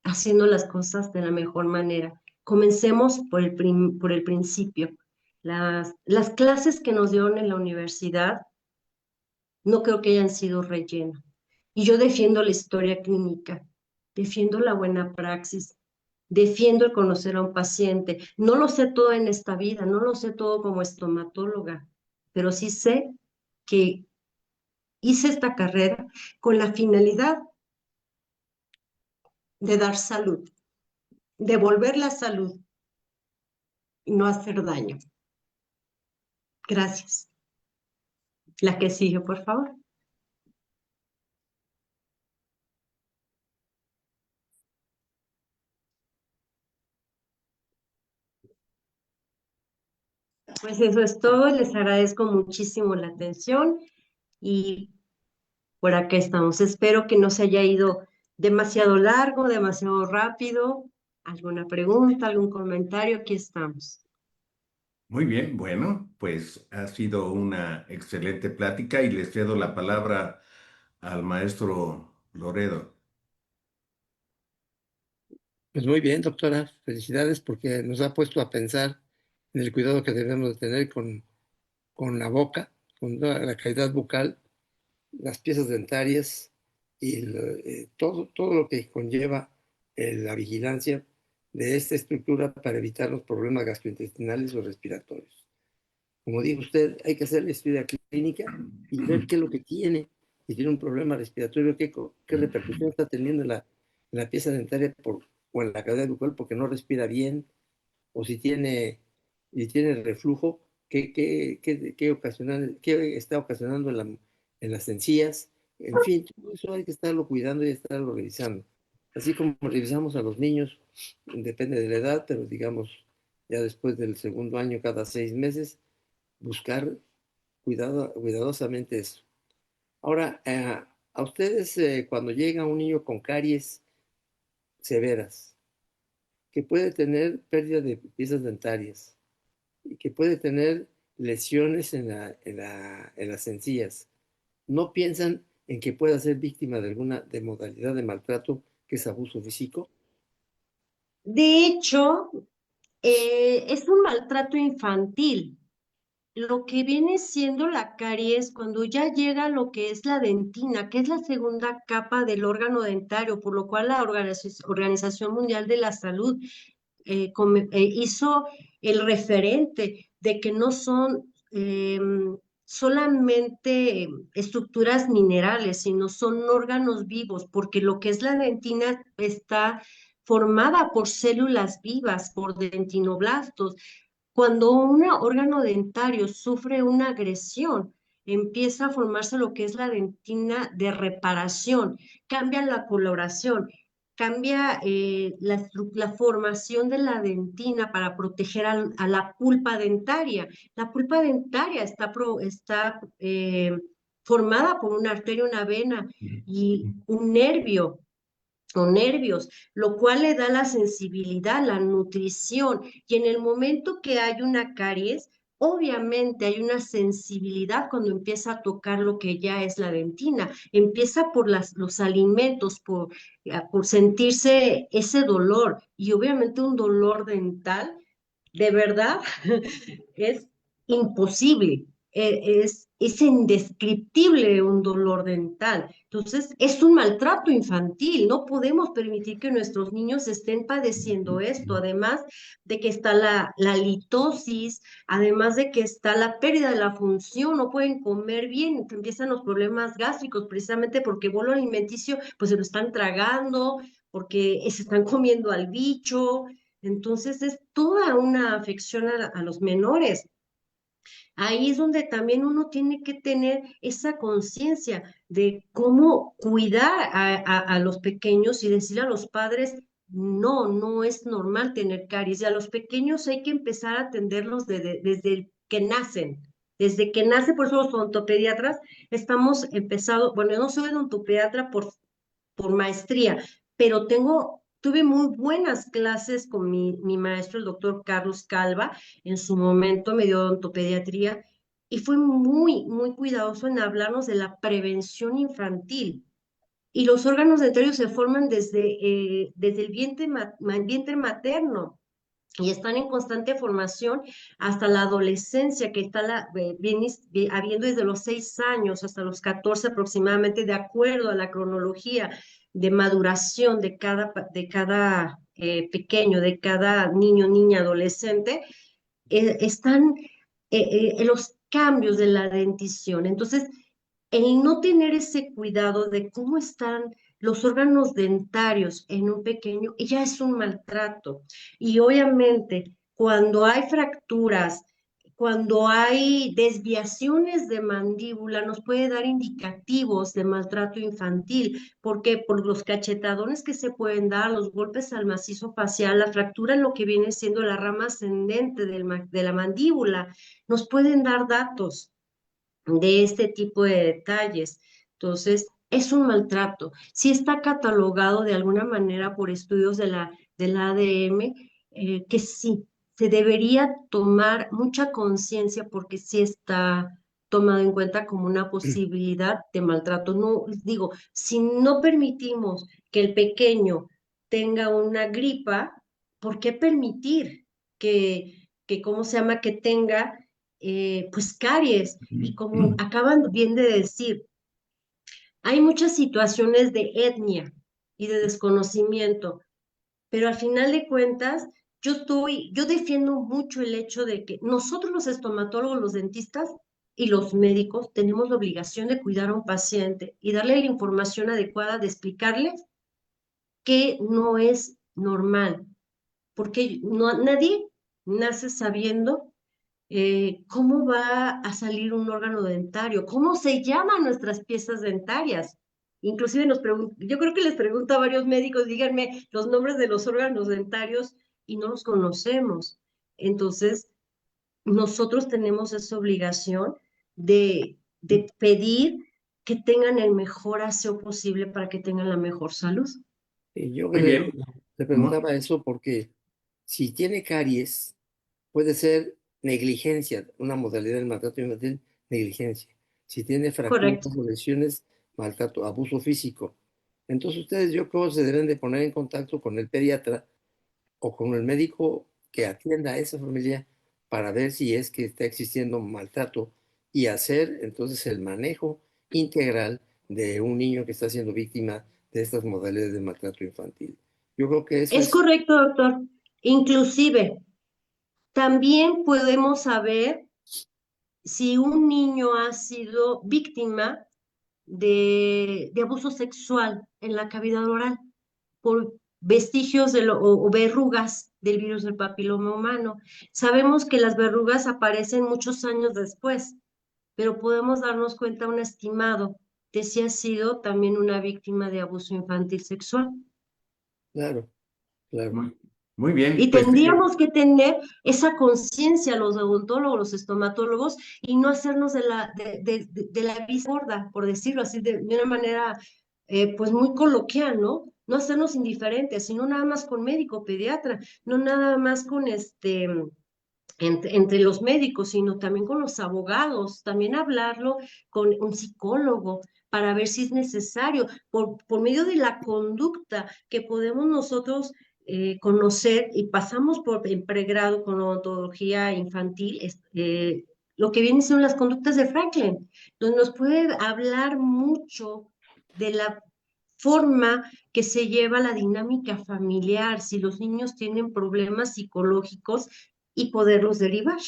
Haciendo las cosas de la mejor manera. Comencemos por el principio. Las clases que nos dieron en la universidad no creo que hayan sido relleno. Y yo defiendo la historia clínica, defiendo la buena praxis, defiendo el conocer a un paciente. No lo sé todo en esta vida, no lo sé todo como estomatóloga, pero sí sé que hice esta carrera con la finalidad de dar salud, devolver la salud y no hacer daño. Gracias. La que sigue, por favor. Pues eso es todo. Les agradezco muchísimo la atención y por acá estamos. Espero que no se haya ido demasiado largo, demasiado rápido. ¿Alguna pregunta, algún comentario? Aquí estamos.
Muy bien, bueno, pues ha sido una excelente plática y le cedo la palabra al maestro Loredo.
Pues muy bien, doctora. Felicidades porque nos ha puesto a pensar en el cuidado que debemos de tener con la boca, con la cavidad bucal, las piezas dentarias y todo lo que conlleva la vigilancia de esta estructura para evitar los problemas gastrointestinales o respiratorios. Como dijo usted, hay que hacer la historia clínica y ver qué es lo que tiene. Si tiene un problema respiratorio, qué repercusión está teniendo en la pieza dentaria o en la cavidad bucal porque no respira bien, o si tiene reflujo, qué está ocasionando en las encías. En fin, todo eso hay que estarlo cuidando y estarlo revisando. Así como revisamos a los niños, depende de la edad, pero digamos, ya después del segundo año, cada 6 meses, buscar cuidadosamente eso. Ahora, a ustedes cuando llega un niño con caries severas, que puede tener pérdida de piezas dentarias y que puede tener lesiones en las encías, ¿no piensan en que pueda ser víctima de alguna de modalidad de maltrato que es abuso físico?
De hecho, es un maltrato infantil. Lo que viene siendo la caries cuando ya llega lo que es la dentina, que es la segunda capa del órgano dentario, por lo cual la Organización Mundial de la Salud hizo el referente de que no son solamente estructuras minerales, sino son órganos vivos, porque lo que es la dentina está formada por células vivas, por dentinoblastos. Cuando un órgano dentario sufre una agresión, empieza a formarse lo que es la dentina de reparación, cambia la coloración, cambia la formación de la dentina para proteger la pulpa dentaria. La pulpa dentaria está formada por una arteria, una vena y un nervio o nervios, lo cual le da la sensibilidad, la nutrición. Y en el momento que hay una caries, obviamente hay una sensibilidad cuando empieza a tocar lo que ya es la dentina. Empieza por los alimentos, por sentirse ese dolor. Y obviamente un dolor dental de verdad es imposible, es indescriptible un dolor dental. Entonces, es un maltrato infantil. No podemos permitir que nuestros niños estén padeciendo esto, además de que está la litosis, además de que está la pérdida de la función, no pueden comer bien, empiezan los problemas gástricos precisamente porque el bolo alimenticio, pues se lo están tragando, porque se están comiendo al bicho. Entonces es toda una afección a los menores. Ahí es donde también uno tiene que tener esa conciencia de cómo cuidar a los pequeños y decirle a los padres, no, no es normal tener caries. Y a los pequeños hay que empezar a atenderlos desde que nacen. Desde que nace, por eso los odontopediatras estamos empezando, bueno, yo no soy odontopediatra por maestría, pero tuve muy buenas clases con mi maestro, el doctor Carlos Calva, en su momento me dio odontopediatría y fue muy, muy cuidadoso en hablarnos de la prevención infantil. Y los órganos dentarios se forman desde el vientre materno y están en constante formación hasta la adolescencia, que viene habiendo desde los 6 años hasta los 14 aproximadamente, de acuerdo a la cronología de maduración de cada pequeño, de cada niño, niña, adolescente, están los cambios de la dentición. Entonces, el no tener ese cuidado de cómo están los órganos dentarios en un pequeño ya es un maltrato. Y obviamente, cuando hay fracturas, cuando hay desviaciones de mandíbula, nos puede dar indicativos de maltrato infantil. ¿Por qué? Por los cachetadones que se pueden dar, los golpes al macizo facial, la fractura en lo que viene siendo la rama ascendente de la mandíbula, nos pueden dar datos de este tipo de detalles. Entonces, es un maltrato. Si está catalogado de alguna manera por estudios del ADM, que sí, se debería tomar mucha conciencia porque sí está tomado en cuenta como una posibilidad de maltrato. No, digo, si no permitimos que el pequeño tenga una gripa, ¿por qué permitir ¿cómo se llama? Que tenga pues caries. Y como acaban bien de decir, hay muchas situaciones de etnia y de desconocimiento, pero al final de cuentas, yo defiendo mucho el hecho de que nosotros los estomatólogos, los dentistas y los médicos tenemos la obligación de cuidar a un paciente y darle la información adecuada, de explicarles que no es normal, porque nadie nace sabiendo cómo va a salir un órgano dentario, cómo se llaman nuestras piezas dentarias. Inclusive yo creo que les pregunto a varios médicos, díganme los nombres de los órganos dentarios y no los conocemos. Entonces, nosotros tenemos esa obligación de pedir que tengan el mejor aseo posible para que tengan la mejor salud.
Y yo
Muy bien.
le preguntaba eso porque si tiene caries, puede ser negligencia, una modalidad del maltrato infantil, negligencia. Si tiene fracturas
Correcto.
o lesiones, maltrato, abuso físico. Entonces ustedes yo creo se deben de poner en contacto con el pediatra o con el médico que atienda a esa familia para ver si es que está existiendo maltrato y hacer entonces el manejo integral de un niño que está siendo víctima de estas modalidades de maltrato infantil. Yo creo que eso
Es
es,
correcto, doctor. Inclusive, también podemos saber si un niño ha sido víctima de abuso sexual en la cavidad oral por vestigios o verrugas del virus del papiloma humano. Sabemos que las verrugas aparecen muchos años después, pero podemos darnos cuenta un estimado de si ha sido también una víctima de abuso infantil sexual.
claro, claro.
Muy, Muy bien,
Y
pues
tendríamos que tener esa conciencia los odontólogos, los estomatólogos, y no hacernos de la vista gorda, por decirlo así, de una manera pues muy coloquial, ¿no? No hacernos indiferentes, sino nada más con médico, pediatra, no nada más con entre los médicos, sino también con los abogados, también hablarlo con un psicólogo para ver si es necesario, por medio de la conducta que podemos nosotros conocer y pasamos por en pregrado con odontología infantil, lo que vienen son las conductas de Franklin, donde nos puede hablar mucho de la forma que se lleva la dinámica familiar, si los niños tienen problemas psicológicos y poderlos derivar.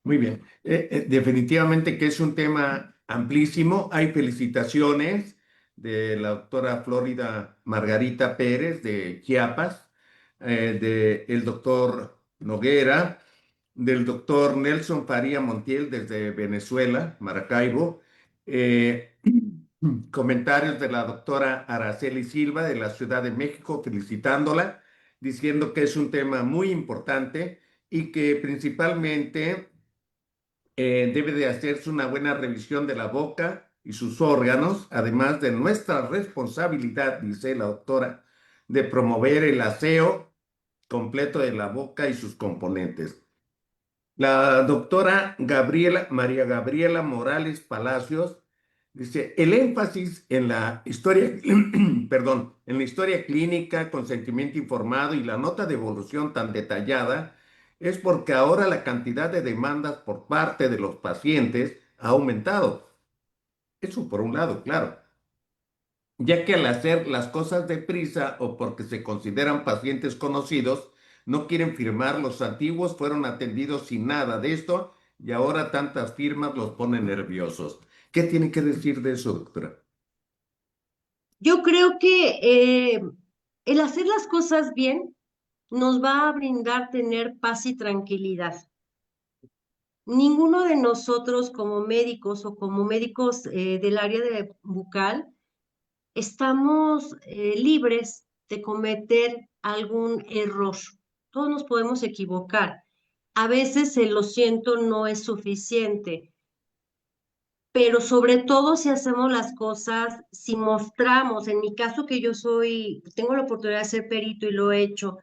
muy bien. Definitivamente que es un tema amplísimo. Hay felicitaciones de la doctora Florida Margarita Pérez de Chiapas, del doctor Noguera, del doctor Nelson Faría Montiel desde Venezuela, Maracaibo. eh, Comentarios de la doctora Araceli Silva de la Ciudad de México, felicitándola, diciendo que es un tema muy importante y que principalmente debe de hacerse una buena revisión de la boca y sus órganos, además de nuestra responsabilidad, dice la doctora, de promover el aseo completo de la boca y sus componentes. La doctora María Gabriela Morales Palacios dice, el énfasis en la historia, perdón, en la historia clínica, consentimiento informado y la nota de evolución tan detallada es porque ahora la cantidad de demandas por parte de los pacientes ha aumentado. Eso por un lado, claro, ya que al hacer las cosas deprisa o porque se consideran pacientes conocidos, no quieren firmar. Los antiguos fueron atendidos sin nada de esto y ahora tantas firmas los ponen nerviosos. ¿Qué tiene que decir de eso, doctora?
Yo creo que el hacer las cosas bien nos va a brindar tener paz y tranquilidad. Ninguno de nosotros como médicos o como médicos del área de bucal estamos libres de cometer algún error. Todos nos podemos equivocar. A veces el lo siento no es suficiente, pero sobre todo si hacemos las cosas, si mostramos, en mi caso que yo tengo la oportunidad de ser perito y lo he hecho,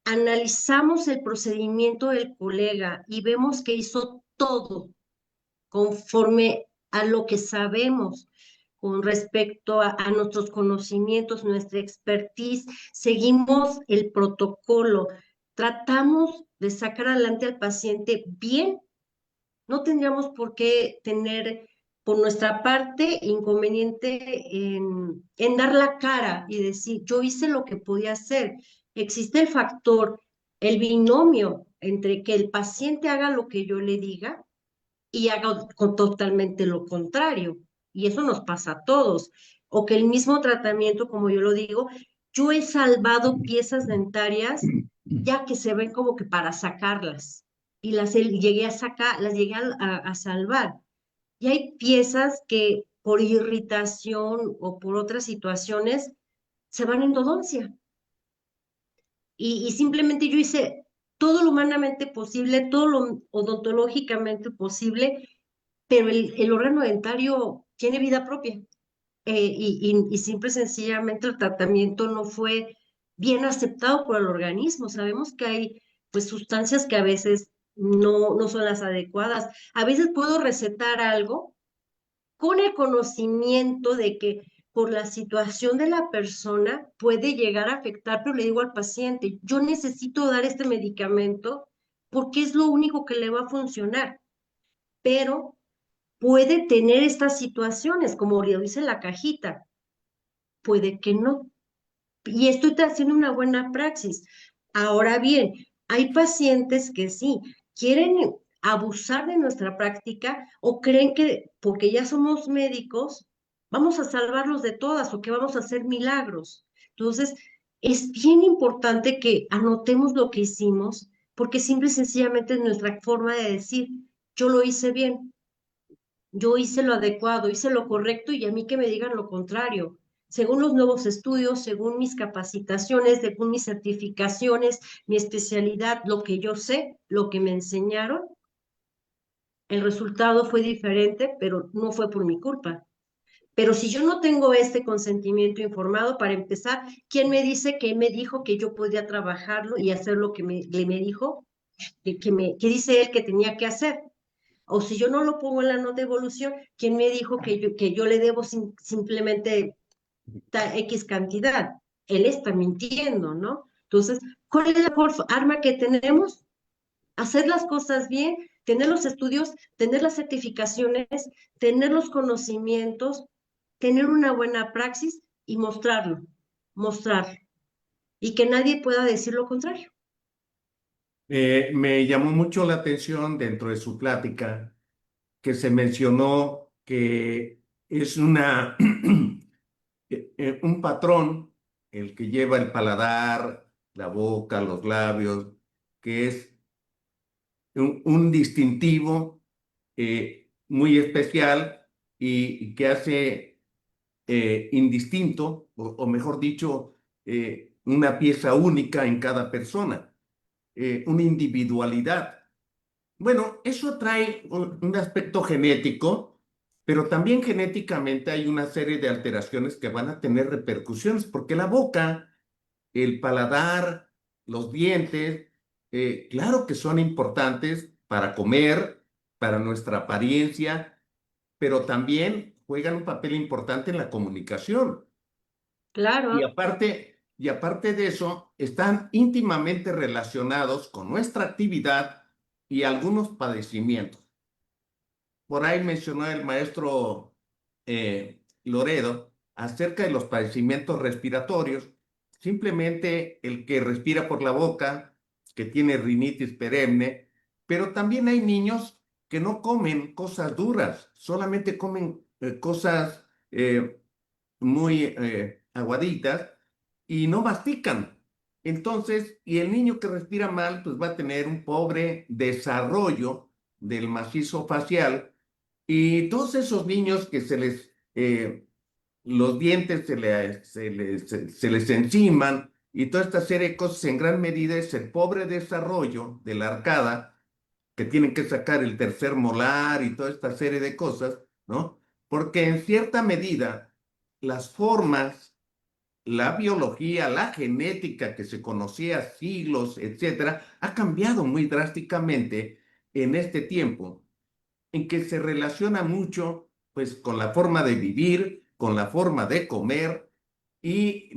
analizamos el procedimiento del colega y vemos que hizo todo conforme a lo que sabemos con respecto a nuestros conocimientos, nuestra expertise, seguimos el protocolo, tratamos de sacar adelante al paciente bien, no tendríamos por qué tener por nuestra parte inconveniente en dar la cara y decir, yo hice lo que podía hacer. Existe el factor, el binomio entre que el paciente haga lo que yo le diga y haga totalmente lo contrario. Y eso nos pasa a todos. O que el mismo tratamiento, como yo lo digo, yo he salvado piezas dentarias ya que se ven como que para sacarlas. Y llegué a sacar, las llegué a salvar. Y hay piezas que por irritación o por otras situaciones se van en endodoncia. Y simplemente yo hice todo lo humanamente posible, todo lo odontológicamente posible, pero el órgano dentario tiene vida propia. Y simple y sencillamente el tratamiento no fue bien aceptado por el organismo. Sabemos que hay pues sustancias que a veces no son las adecuadas. A veces puedo recetar algo con el conocimiento de que por la situación de la persona puede llegar a afectar, pero le digo al paciente, yo necesito dar este medicamento porque es lo único que le va a funcionar, pero puede tener estas situaciones, como le dice la cajita, puede que no. Y estoy haciendo una buena praxis. Ahora bien, hay pacientes que sí, quieren abusar de nuestra práctica o creen que porque ya somos médicos, vamos a salvarlos de todas o que vamos a hacer milagros. Entonces, es bien importante que anotemos lo que hicimos, porque simple y sencillamente es nuestra forma de decir, yo lo hice bien, yo hice lo adecuado, hice lo correcto y a mí que me digan lo contrario. según los nuevos estudios, según mis capacitaciones, según mis certificaciones, mi especialidad, lo que yo sé, lo que me enseñaron, el resultado fue diferente, pero no fue por mi culpa. Pero si yo no tengo este consentimiento informado, para empezar, ¿quién me dice que me dijo que yo podía trabajarlo y hacer lo que me dijo, que dice él que tenía que hacer? O si yo no lo pongo en la nota de evolución, ¿quién me dijo que yo le debo simplemente X cantidad? Él está mintiendo, ¿no? Entonces, ¿cuál es la mejor arma que tenemos? Hacer las cosas bien, tener los estudios, tener las certificaciones, tener los conocimientos, tener una buena praxis y mostrarlo. Y que nadie pueda decir lo contrario.
Me llamó mucho la atención dentro de su plática que se mencionó que es un patrón el que lleva el paladar, la boca, los labios, que es un distintivo muy especial y que hace indistinto, o mejor dicho, una pieza única en cada persona, una individualidad. Bueno, eso trae un aspecto genético, pero también genéticamente hay una serie de alteraciones que van a tener repercusiones, porque la boca, el paladar, los dientes, claro que son importantes para comer, para nuestra apariencia, pero también juegan un papel importante en la comunicación. Y
Claro,
aparte de eso, están íntimamente relacionados con nuestra actividad y algunos padecimientos. Por ahí mencionó el maestro Loredo acerca de los padecimientos respiratorios. Simplemente el que respira por la boca, que tiene rinitis perenne, pero también hay niños que no comen cosas duras, solamente comen cosas muy aguaditas y no mastican. Entonces, y el niño que respira mal, pues va a tener un pobre desarrollo del macizo facial y todos esos niños que los dientes se les enciman y toda esta serie de cosas en gran medida es el pobre desarrollo de la arcada, que tienen que sacar el tercer molar y toda esta serie de cosas, ¿no? Porque en cierta medida las formas, la biología, la genética que se conocía siglos, etcétera, ha cambiado muy drásticamente en este tiempo en que se relaciona mucho pues con la forma de vivir, con la forma de comer y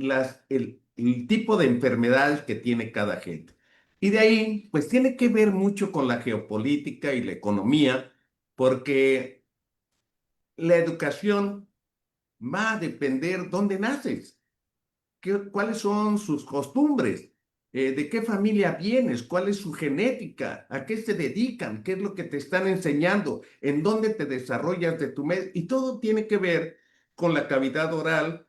el tipo de enfermedades que tiene cada gente. Y de ahí pues tiene que ver mucho con la geopolítica y la economía, porque la educación va a depender dónde naces, cuáles son sus costumbres, de qué familia vienes, cuál es su genética, a qué se dedican, qué es lo que te están enseñando, en dónde te desarrollas de tu medio. Y todo tiene que ver con la cavidad oral,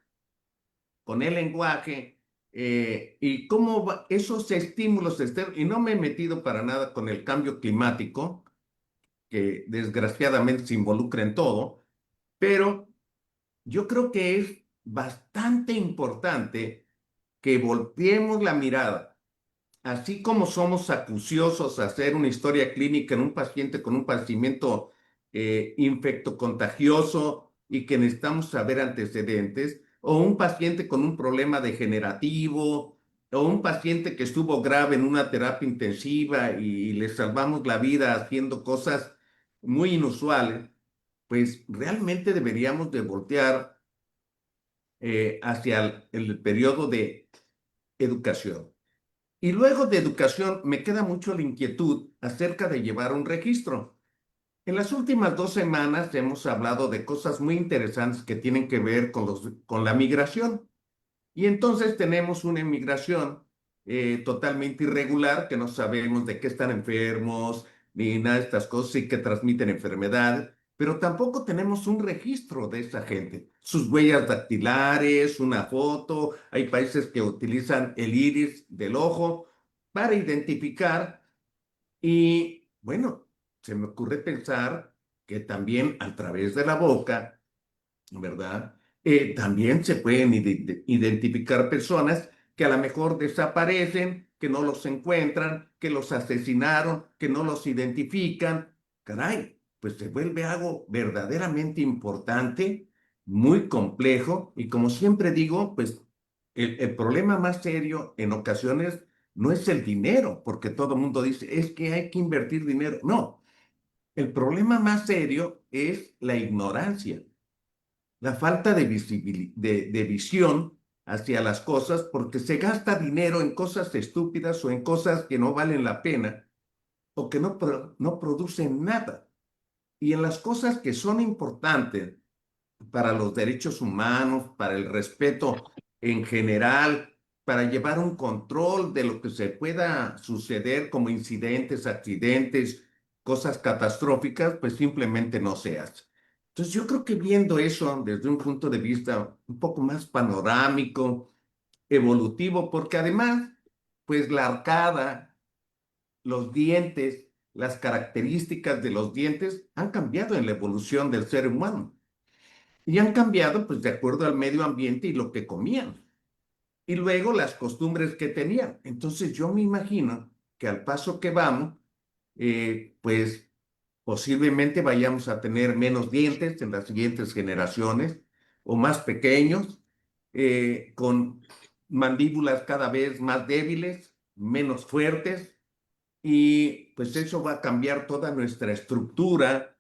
con el lenguaje y cómo esos estímulos externos. Y no me he metido para nada con el cambio climático, que desgraciadamente se involucra en todo, pero yo creo que es bastante importante que volteemos la mirada, así como somos acuciosos a hacer una historia clínica en un paciente con un padecimiento infectocontagioso y que necesitamos saber antecedentes, o un paciente con un problema degenerativo, o un paciente que estuvo grave en una terapia intensiva y le salvamos la vida haciendo cosas muy inusuales, pues realmente deberíamos de voltear hacia el periodo de educación. Y luego de educación me queda mucho la inquietud acerca de llevar un registro. En las últimas 2 semanas hemos hablado de cosas muy interesantes que tienen que ver con la migración. Y entonces tenemos una inmigración totalmente irregular, que no sabemos de qué están enfermos, ni nada de estas cosas, y que transmiten enfermedad, pero tampoco tenemos un registro de esa gente, sus huellas dactilares, una foto. Hay países que utilizan el iris del ojo para identificar y bueno, se me ocurre pensar que también a través de la boca, ¿verdad? También se pueden identificar personas que a lo mejor desaparecen, que no los encuentran, que los asesinaron, que no los identifican. Caray, pues se vuelve algo verdaderamente importante, muy complejo y como siempre digo, pues el problema más serio en ocasiones no es el dinero, porque todo el mundo dice, es que hay que invertir dinero. No, el problema más serio es la ignorancia, la falta de visión hacia las cosas porque se gasta dinero en cosas estúpidas o en cosas que no valen la pena o que no producen nada. Y en las cosas que son importantes para los derechos humanos, para el respeto en general, para llevar un control de lo que se pueda suceder como incidentes, accidentes, cosas catastróficas, pues simplemente no se hace. Entonces yo creo que viendo eso desde un punto de vista un poco más panorámico, evolutivo, porque además, pues la arcada, los dientes, las características de los dientes han cambiado en la evolución del ser humano. Y han cambiado pues de acuerdo al medio ambiente y lo que comían. Y luego las costumbres que tenían. Entonces yo me imagino que al paso que vamos, pues posiblemente vayamos a tener menos dientes en las siguientes generaciones o más pequeños, con mandíbulas cada vez más débiles, menos fuertes y pues eso va a cambiar toda nuestra estructura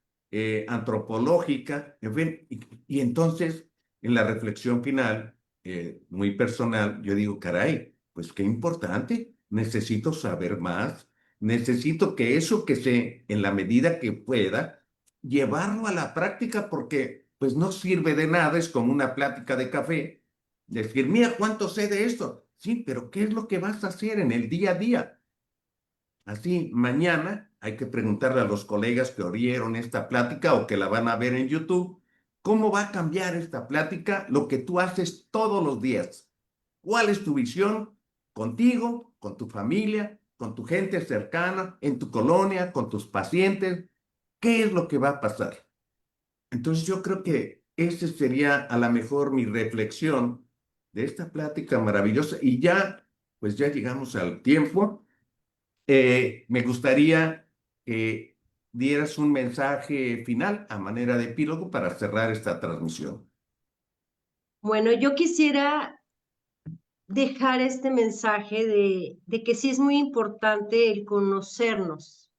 antropológica, en fin, y entonces en la reflexión final, muy personal, yo digo, caray, pues qué importante, necesito saber más, necesito que eso que sé, en la medida que pueda, llevarlo a la práctica porque pues no sirve de nada, es como una plática de café, decir, mira cuánto sé de esto, sí, pero ¿qué es lo que vas a hacer en el día a día? Así, mañana hay que preguntarle a los colegas que oyeron esta plática o que la van a ver en YouTube, ¿cómo va a cambiar esta plática lo que tú haces todos los días? ¿Cuál es tu visión contigo, con tu familia, con tu gente cercana, en tu colonia, con tus pacientes? ¿Qué es lo que va a pasar? Entonces yo creo que esa sería a lo mejor mi reflexión de esta plática maravillosa y ya, pues ya llegamos al tiempo. Me gustaría que dieras un mensaje final a manera de epílogo para cerrar esta transmisión.
Bueno, yo quisiera dejar este mensaje de que sí es muy importante el conocernos,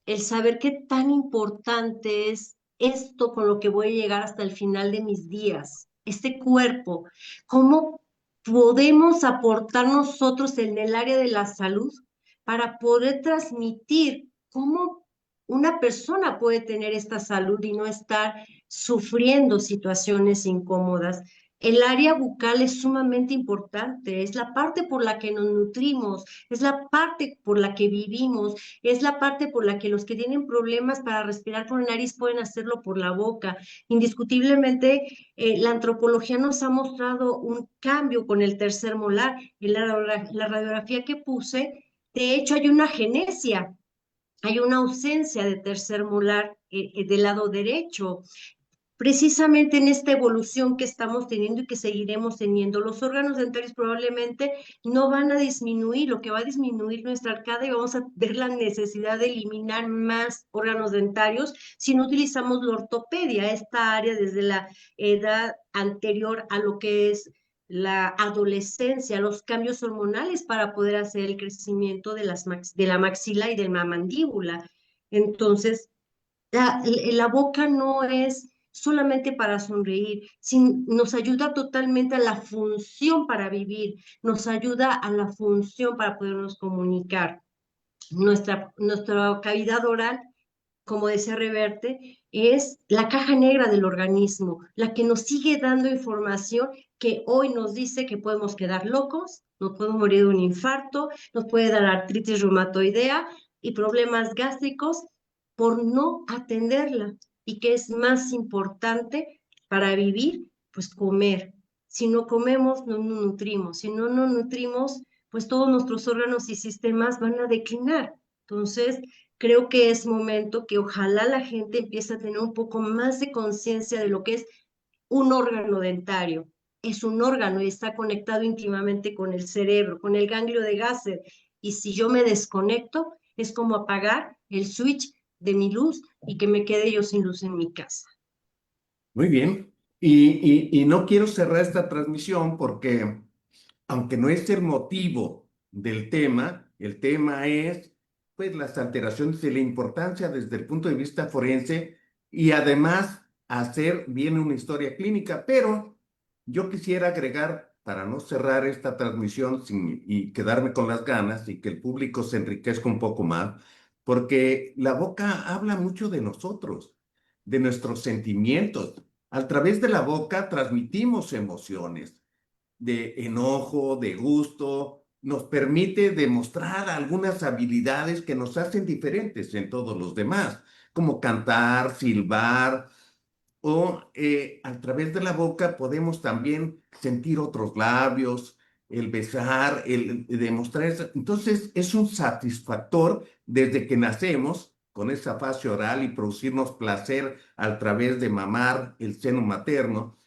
el saber qué tan importante es esto con lo que voy a llegar hasta el final de mis días, este cuerpo, cómo podemos aportar nosotros en el área de la salud para poder transmitir cómo una persona puede tener esta salud y no estar sufriendo situaciones incómodas. El área bucal es sumamente importante, es la parte por la que nos nutrimos, es la parte por la que vivimos, es la parte por la que los que tienen problemas para respirar por la nariz pueden hacerlo por la boca. Indiscutiblemente, la antropología nos ha mostrado un cambio con el tercer molar. En la radiografía que puse, de hecho, hay una genesia, hay una ausencia de tercer molar del lado derecho. Precisamente en esta evolución que estamos teniendo y que seguiremos teniendo, los órganos dentarios probablemente no van a disminuir, lo que va a disminuir nuestra arcada y vamos a ver la necesidad de eliminar más órganos dentarios si no utilizamos la ortopedia, esta área desde la edad anterior a lo que es la adolescencia, los cambios hormonales para poder hacer el crecimiento de la maxila y de la mandíbula. Entonces, la boca no es solamente para sonreír, nos ayuda totalmente a la función para vivir, nos ayuda a la función para podernos comunicar. Nuestra cavidad oral, como decía Reverte, es la caja negra del organismo, la que nos sigue dando información que hoy nos dice que podemos quedar locos, nos podemos morir de un infarto, nos puede dar artritis reumatoidea y problemas gástricos por no atenderla. ¿Y qué es más importante para vivir? Pues comer. Si no comemos, no nos nutrimos. Si no nos nutrimos, pues todos nuestros órganos y sistemas van a declinar. Entonces, creo que es momento que ojalá la gente empiece a tener un poco más de conciencia de lo que es un órgano dentario. Es un órgano y está conectado íntimamente con el cerebro, con el ganglio de Gasser. Y si yo me desconecto, es como apagar el switch de mi luz y que me quede yo sin luz en mi casa.
Muy bien. Y no quiero cerrar esta transmisión porque, aunque no es el motivo del tema, el tema es, pues, las alteraciones de la importancia desde el punto de vista forense y además hacer bien una historia clínica. Pero yo quisiera agregar, para no cerrar esta transmisión y quedarme con las ganas y que el público se enriquezca un poco más, porque la boca habla mucho de nosotros, de nuestros sentimientos. A través de la boca transmitimos emociones de enojo, de gusto, nos permite demostrar algunas habilidades que nos hacen diferentes en todos los demás, como cantar, silbar, o a través de la boca podemos también sentir otros labios, el besar, el demostrar eso. Entonces es un satisfactor desde que nacemos con esa fase oral y producirnos placer a través de mamar el seno materno.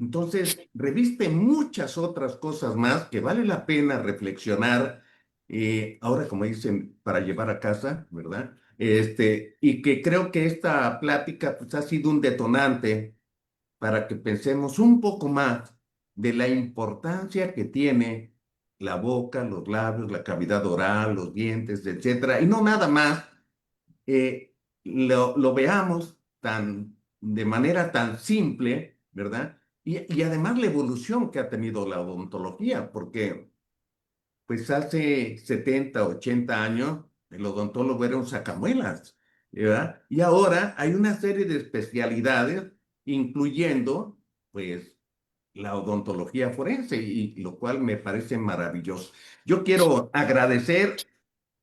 Entonces, reviste muchas otras cosas más que vale la pena reflexionar, ahora como dicen, para llevar a casa, ¿verdad? Y que creo que esta plática pues, ha sido un detonante para que pensemos un poco más de la importancia que tiene la boca, los labios, la cavidad oral, los dientes, etcétera, y no nada más lo veamos de manera tan simple, ¿verdad? Y además la evolución que ha tenido la odontología, porque pues hace 70, 80 años el odontólogo era un sacamuelas, ¿verdad? Y ahora hay una serie de especialidades, incluyendo pues la odontología forense, y lo cual me parece maravilloso. Yo quiero agradecer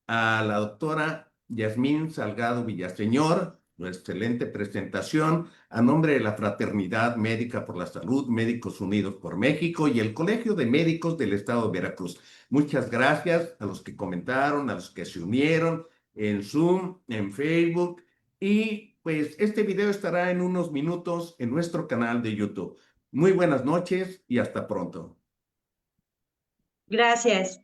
a la doctora Yasmín Salgado Villaseñor, su excelente presentación, a nombre de la Fraternidad Médica por la Salud, Médicos Unidos por México y el Colegio de Médicos del Estado de Veracruz. Muchas gracias a los que comentaron, a los que se unieron en Zoom, en Facebook, y pues este video estará en unos minutos en nuestro canal de YouTube. Muy buenas noches y hasta pronto.
Gracias.